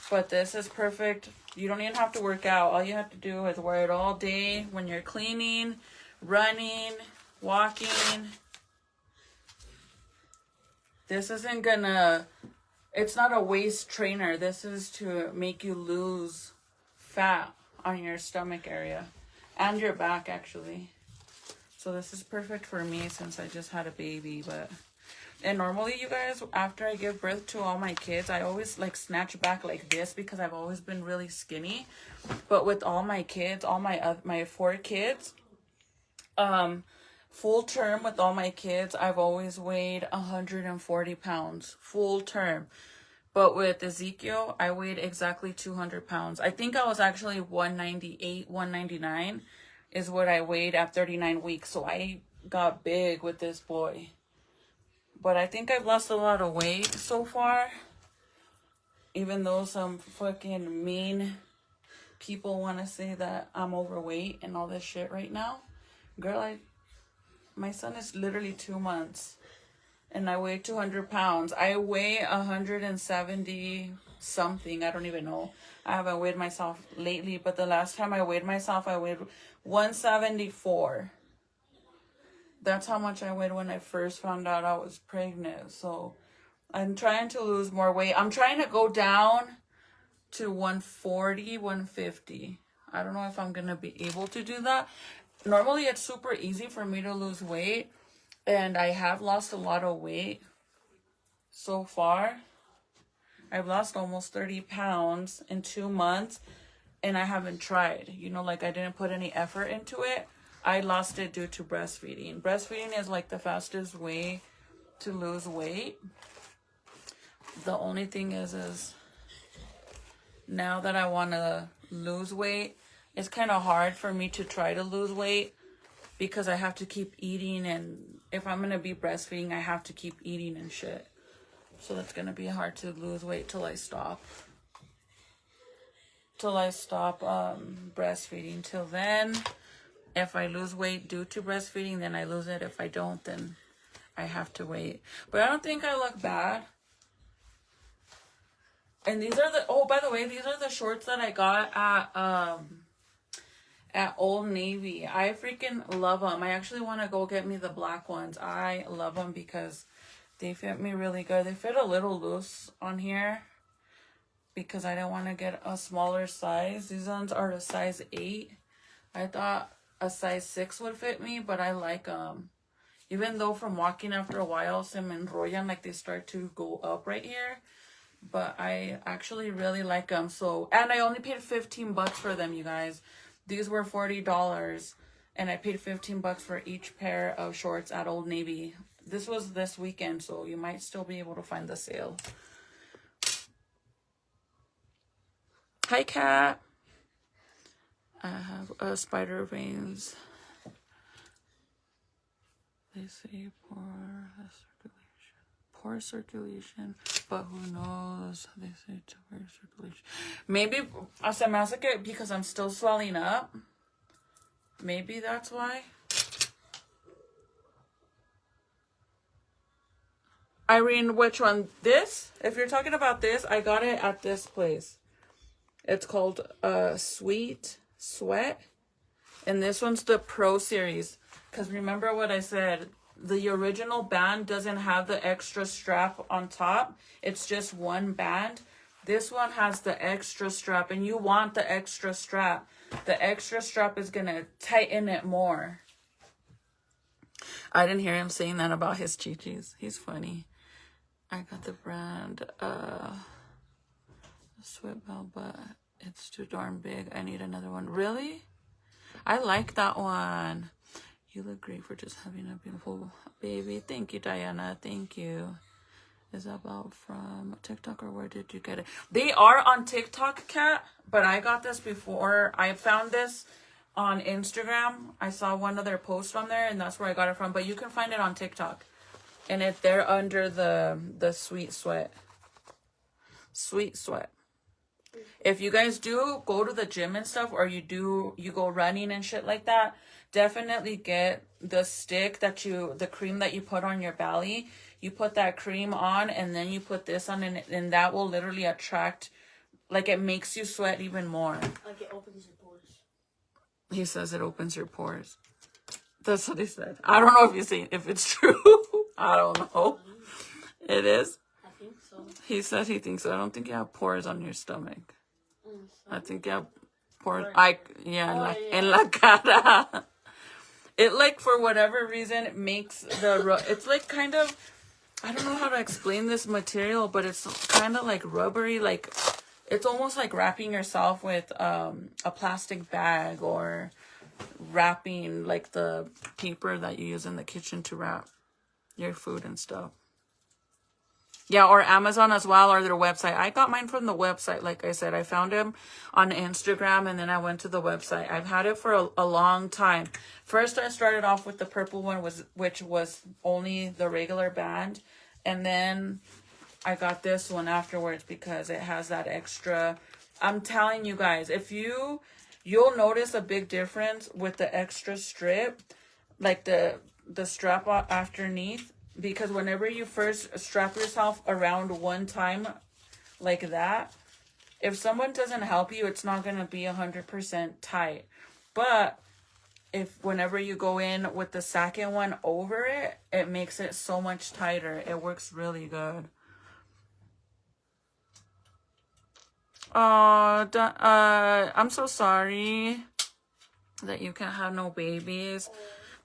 But this is perfect. You don't even have to work out. All you have to do is wear it all day when you're cleaning, running, walking. This isn't gonna... It's not a waist trainer. This is to make you lose fat on your stomach area. And your back, actually. So this is perfect for me since I just had a baby. And normally, you guys, after I give birth to all my kids, I always like snatch back like this because I've always been really skinny. But with all my kids, all my 4 kids, full term with all my kids, I've always weighed 140 pounds. Full term. But with Ezekiel, I weighed exactly 200 pounds. I think I was actually 198, 199 is what I weighed at 39 weeks. So I got big with this boy. But I think I've lost a lot of weight so far. Even though some fucking mean people want to say that I'm overweight and all this shit right now. Girl, my son is literally 2 months. And I weigh 200 pounds. I weigh 170 something. I don't even know. I haven't weighed myself lately. But the last time I weighed myself, I weighed 174. That's how much I weighed when I first found out I was pregnant. So I'm trying to lose more weight. I'm trying to go down to 140, 150. I don't know if I'm going to be able to do that. Normally, it's super easy for me to lose weight. And I have lost a lot of weight so far. I've lost almost 30 pounds in 2 months. And I haven't tried. You know, like I didn't put any effort into it. I lost it due to breastfeeding. Breastfeeding is like the fastest way to lose weight. The only thing is now that I want to lose weight, it's kind of hard for me to try to lose weight because I have to keep eating, and if I'm going to be breastfeeding, I have to keep eating and shit. So that's going to be hard to lose weight till I stop. Breastfeeding. Till then, if I lose weight due to breastfeeding, then I lose it. If I don't, then I have to wait. But I don't think I look bad. And these are the, oh, by the way, these are the shorts that I got at Old Navy. I freaking love them. I actually want to go get me the black ones. I love them because they fit me really good. They fit a little loose on here because I don't want to get a smaller size. These ones are a size 8. I thought a size 6 would fit me, but I like them. Even though from walking after a while, se me enrollan, like they start to go up right here. But I actually really like them. So, and I only paid $15 for them, you guys. These were $40, and I paid $15 for each pair of shorts at Old Navy. this was this weekend, so you might still be able to find the sale. Hi, cat. I have spider veins. They say poor circulation, but who knows? They say to poor circulation. Maybe se me hace que because I'm still swelling up. Maybe that's why. Irene, which one? This? If you're talking about this, I got it at this place. It's called Sweet Sweat. And this one's the Pro Series. Because remember what I said. The original band doesn't have the extra strap on top. It's just one band. This one has the extra strap. And you want the extra strap. The extra strap is going to tighten it more. I didn't hear him saying that about his chichis. He's funny. I got the brand Sweat Bell, but it's too darn big. I need another one. Really? I like that one. You look great for just having a beautiful baby. Thank you, Diana. Thank you. Is that about from TikTok or where did you get it? They are on TikTok, Kat, but I got this before. I found this on Instagram. I saw one of their posts on there, and that's where I got it from. But you can find it on TikTok. And they're under the Sweet Sweat. Sweet Sweat. If you guys do go to the gym and stuff, or you go running and shit like that, definitely get the stick the cream that you put on your belly. You put that cream on, and then you put this on, and that will literally attract, like, it makes you sweat even more. Like it opens your pores. He says it opens your pores. That's what he said. I don't know if it's true. I don't know. It is. I think so. He said he thinks so. I don't think you have pores on your stomach. I think you have pores. En la cara. It, like, for whatever reason, it makes it's like kind of, I don't know how to explain this material, but it's kind of like rubbery, like it's almost like wrapping yourself with a plastic bag, or wrapping like the paper that you use in the kitchen to wrap your food and stuff. Yeah, or Amazon as well, or their website. I got mine from the website. Like I said, I found them on Instagram, and then I went to the website. I've had it for a long time. First, I started off with the purple one, which was only the regular band. And then I got this one afterwards because it has that extra. I'm telling you guys, if you'll notice a big difference with the extra strip, like the strap underneath. Because whenever you first strap yourself around one time like that, if someone doesn't help you, it's not going to be 100% tight. But whenever you go in with the second one over it, it makes it so much tighter. It works really good. Oh, I'm so sorry that you can't have no babies.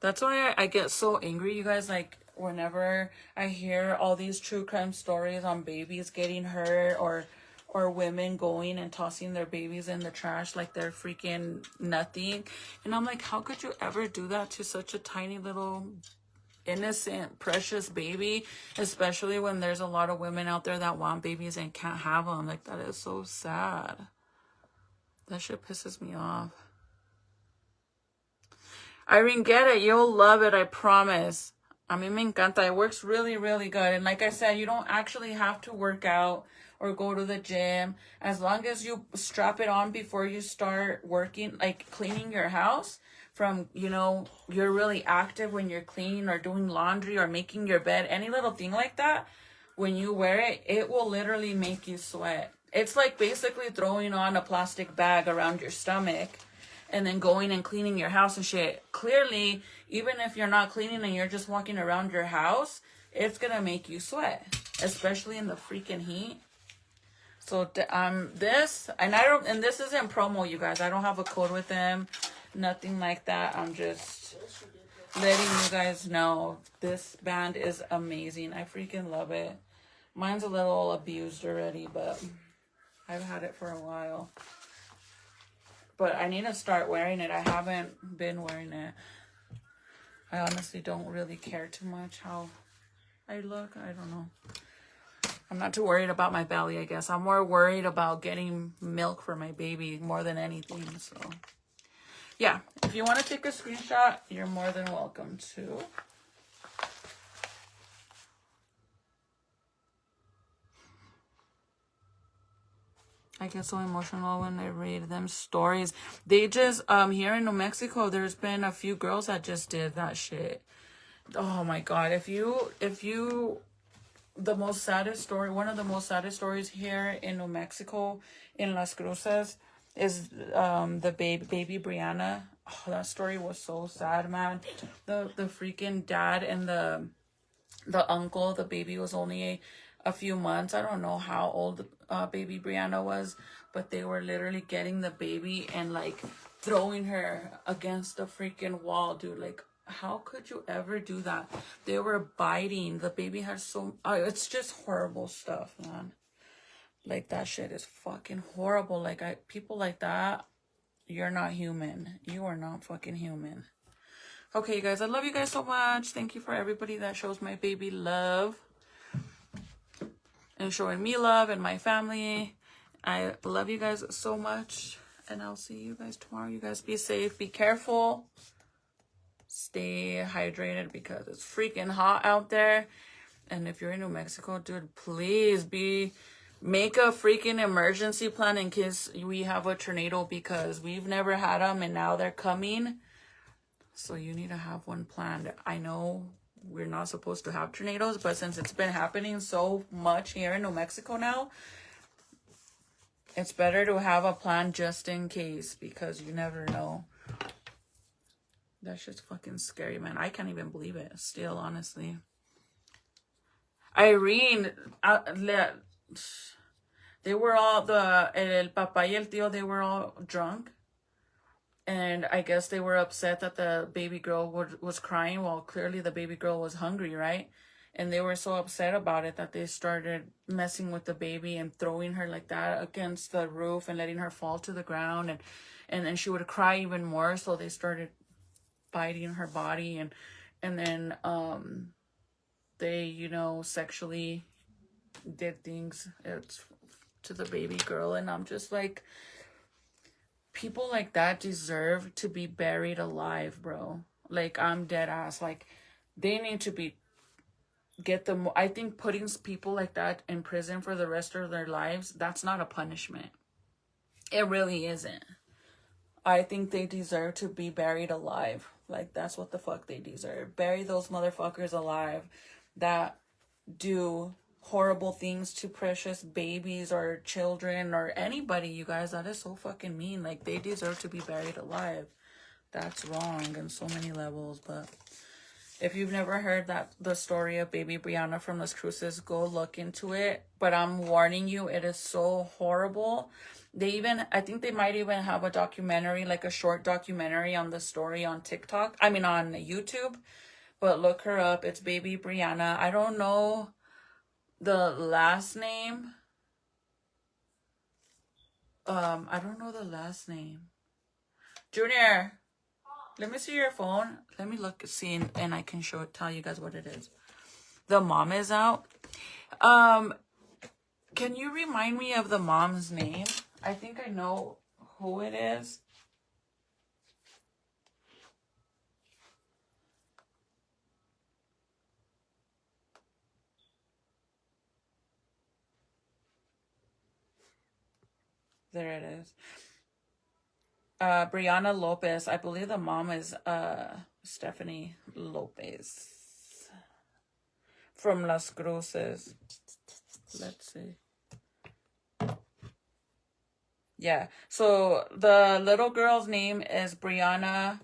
That's why I get so angry, you guys, like, whenever I hear all these true crime stories on babies getting hurt, or women going and tossing their babies in the trash like they're freaking nothing. And I'm like, how could you ever do that to such a tiny little innocent, precious baby? Especially when there's a lot of women out there that want babies and can't have them. Like, that is so sad. That shit pisses me off. Irene, get it. You'll love it, I promise. A mí me encanta. It works really, really good. And like I said, you don't actually have to work out or go to the gym. As long as you strap it on before you start working, like cleaning your house, from, you're really active when you're cleaning or doing laundry or making your bed, any little thing like that, when you wear it, it will literally make you sweat. It's like basically throwing on a plastic bag around your stomach and then going and cleaning your house and shit. Clearly, even if you're not cleaning and you're just walking around your house, it's gonna make you sweat, especially in the freaking heat. So this isn't promo, you guys. I don't have a code with them, nothing like that. I'm just letting you guys know this band is amazing. I freaking love it. Mine's a little abused already, but I've had it for a while. But I need to start wearing it. I haven't been wearing it. I honestly don't really care too much how I look. I don't know. I'm not too worried about my belly, I guess. I'm more worried about getting milk for my baby more than anything. So, yeah. If you want to take a screenshot, you're more than welcome to. I get so emotional when I read them stories. They just, here in New Mexico, there's been a few girls that just did that shit. Oh my God. The most saddest story, one of the most saddest stories here in New Mexico, in Las Cruces, is the baby Brianna. Oh, that story was so sad, man. The freaking dad and the uncle, the baby was only a few months. I don't know how old baby Brianna was, but they were literally getting the baby and like throwing her against the freaking wall, dude. Like, how could you ever do that? They were biting. The baby had so... it's just horrible stuff, man. Like, that shit is fucking horrible. Like, people like that, you're not human. You are not fucking human. Okay, you guys, I love you guys so much. Thank you for everybody that shows my baby love and showing me love and my family. I love you guys so much, and I'll see you guys tomorrow. You guys be safe, be careful, stay hydrated because it's freaking hot out there. And if you're in New Mexico, dude, please make a freaking emergency plan in case we have a tornado, because we've never had them and now they're coming. So you need to have one planned. I know we're not supposed to have tornadoes, but since it's been happening so much here in New Mexico now, it's better to have a plan just in case, because you never know. That shit's fucking scary, man. I can't even believe it still, honestly. Irene, they were all, el papá y el tío, they were all drunk. And I guess they were upset that the baby girl was crying. Well, clearly the baby girl was hungry, right? And they were so upset about it that they started messing with the baby and throwing her like that against the roof and letting her fall to the ground. And then she would cry even more. So they started biting her body. And then they, sexually did things to the baby girl. And I'm just like... people like that deserve to be buried alive, bro. Like, I'm dead ass. Like, they need to I think putting people like that in prison for the rest of their lives, that's not a punishment. It really isn't. I think they deserve to be buried alive. Like, that's what the fuck they deserve. Bury those motherfuckers alive that do horrible things to precious babies or children or anybody, you guys. That is so fucking mean. Like, they deserve to be buried alive. That's wrong in so many levels. But if you've never heard the story of baby Brianna from Las Cruces, go look into it. But I'm warning you, it is so horrible. I think they might even have a documentary, like a short documentary on the story on on YouTube. But look her up. It's baby Brianna. I don't know the last name. I don't know the last name. Junior, let me see your phone. Let me see, and I can tell you guys what it is. The mom is out. Can you remind me of the mom's name? I think I know who it is. There it is. Brianna Lopez. I believe the mom is Stephanie Lopez from Las Cruces. Let's see. Yeah. So the little girl's name is Brianna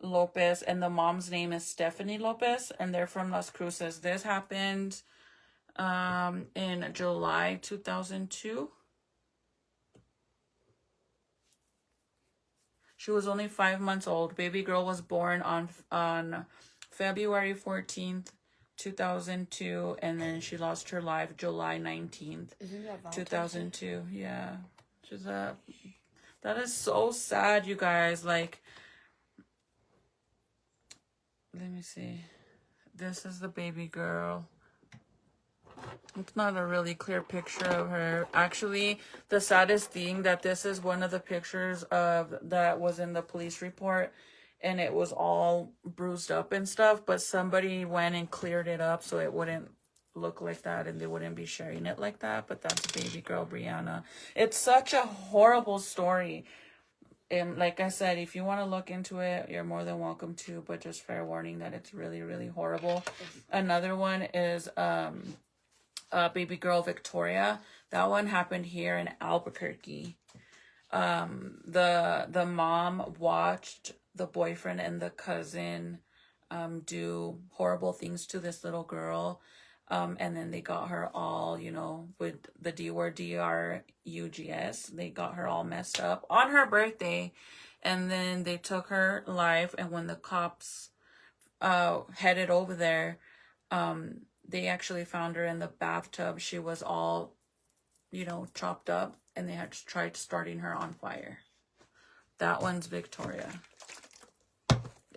Lopez and the mom's name is Stephanie Lopez, and they're from Las Cruces. This happened in July 2002. She was only 5 months old. Baby girl was born on February 14th, 2002, and then she lost her life July 19th, 2002. Yeah. That is so sad, you guys. Like, let me see. This is the baby girl. It's not a really clear picture of her. Actually, the saddest thing that this is one of the pictures of that was in the police report, and it was all bruised up and stuff, but somebody went and cleared it up so it wouldn't look like that and they wouldn't be sharing it like that. But that's baby girl Brianna. It's such a horrible story. And like I said, if you want to look into it, you're more than welcome to, but just fair warning that it's really, really horrible. Another one is baby girl Victoria. That one happened here in Albuquerque. The mom watched the boyfriend and the cousin do horrible things to this little girl. And then they got her all, you know, with the D word, DRUGS. They got her all messed up on her birthday. And then they took her life. And when the cops headed over there, they actually found her in the bathtub. She was all, you know, chopped up. And they had tried starting her on fire. That one's Victoria.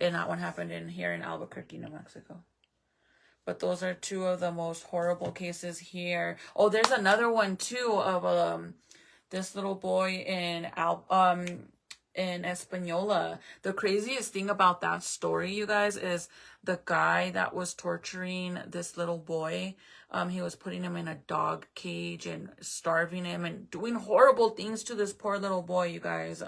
And that one happened here in Albuquerque, New Mexico. But those are two of the most horrible cases here. Oh, there's another one too of this little boy in Espanola. The craziest thing about that story, you guys, is the guy that was torturing this little boy. He was putting him in a dog cage and starving him and doing horrible things to this poor little boy, you guys.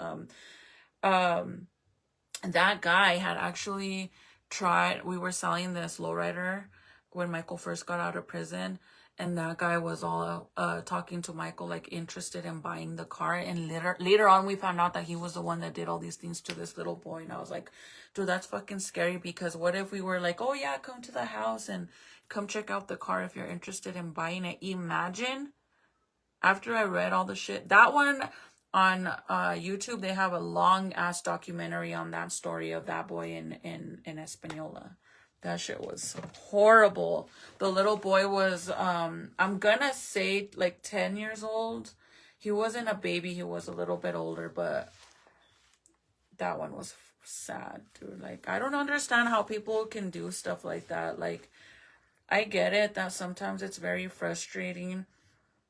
That guy had actually tried. We were selling this lowrider when Michael first got out of prison, and that guy was all talking to Michael, like interested in buying the car. And later on we found out that he was the one that did all these things to this little boy. And I was like, dude, that's fucking scary, because what if we were like, oh yeah, come to the house and come check out the car if you're interested in buying it. Imagine, after I read all the shit, that one on YouTube, they have a long ass documentary on that story of that boy in Espanola. That shit was horrible. The little boy was, I'm gonna say like 10 years old. He wasn't a baby. He was a little bit older, but that one was sad, dude. Like, I don't understand how people can do stuff like that. Like, I get it that sometimes it's very frustrating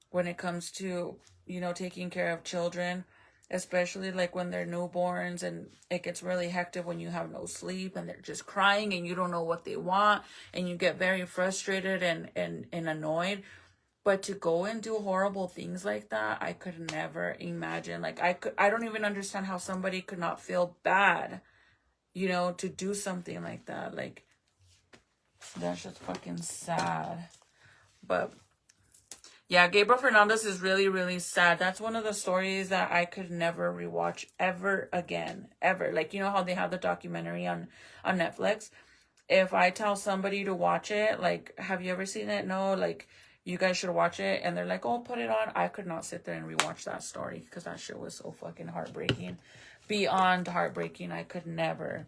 when it comes to, you know, taking care of children, especially like when they're newborns, and it gets really hectic when you have no sleep and they're just crying and you don't know what they want and you get very frustrated and annoyed. But to go and do horrible things like that, I could never imagine. Like, I don't even understand how somebody could not feel bad, you know, to do something like that. Like, that's just fucking sad. But yeah, Gabriel Fernandez is really, really sad. That's one of the stories that I could never rewatch ever again. Ever. Like, you know how they have the documentary on Netflix? If I tell somebody to watch it, like, have you ever seen it? No, like, you guys should watch it. And they're like, oh, put it on. I could not sit there and rewatch that story because that shit was so fucking heartbreaking. Beyond heartbreaking. I could never,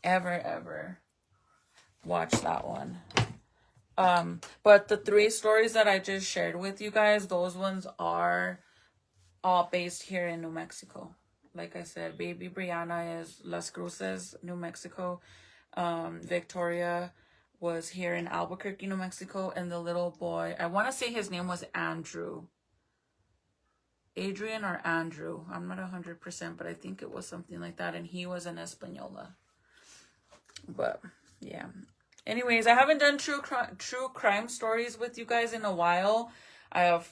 ever watch that one. But the 3 stories that I just shared with you guys, those ones are all based here in New Mexico. Like I said, baby Brianna is Las Cruces, New Mexico. Victoria was here in Albuquerque, New Mexico. And the little boy, I want to say his name was Andrew. Adrian or Andrew. I'm not 100%, but I think it was something like that. And he was in Espanola. But, yeah. Anyways, I haven't done true crime stories with you guys in a while.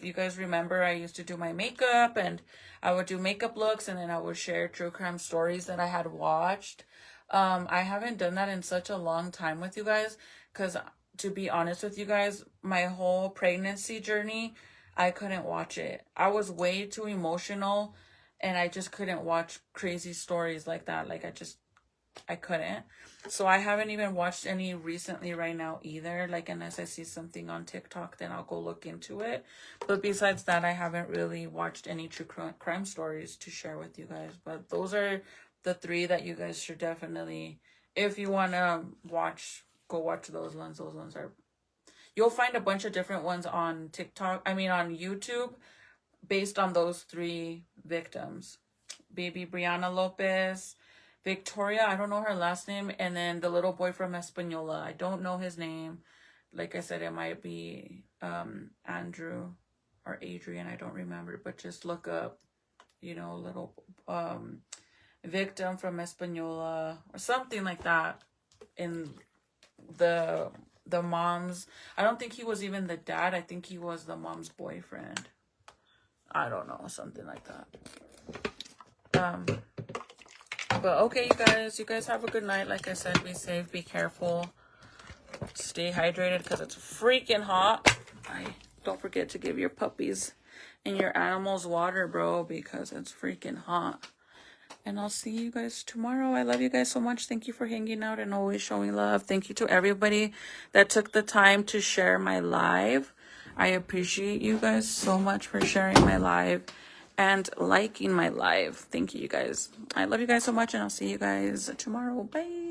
You guys remember I used to do my makeup, and I would do makeup looks, and then I would share true crime stories that I had watched. I haven't done that in such a long time with you guys, because to be honest with you guys, my whole pregnancy journey, I couldn't watch it. I was way too emotional, and I just couldn't watch crazy stories like that. Like, I couldn't. So I haven't even watched any recently right now either. Like, unless I see something on TikTok, then I'll go look into it. But besides that, I haven't really watched any true crime stories to share with you guys. But those are the 3 that you guys should definitely, if you want to watch, go watch those ones. Those ones are, you'll find a bunch of different ones on TikTok. On YouTube, based on those 3 victims. Baby Brianna Lopez, Victoria, I don't know her last name, and then the little boy from Espanola, I don't know his name. like I said, it might be Andrew or Adrian, I don't remember, but just look up, you know, little victim from Española or something like that. In the mom's, I don't think he was even the dad, I think he was the mom's boyfriend. I don't know, something like that. But okay, you guys have a good night. Like I said, be safe, be careful, stay hydrated because it's freaking hot. Don't forget to give your puppies and your animals water, bro, because it's freaking hot. And I'll see you guys tomorrow. I love you guys so much. Thank you for hanging out and always showing love. Thank you to everybody that took the time to share my live. I appreciate you guys so much for sharing my live and liking my live. Thank you, you guys. I love you guys so much, and I'll see you guys tomorrow. Bye.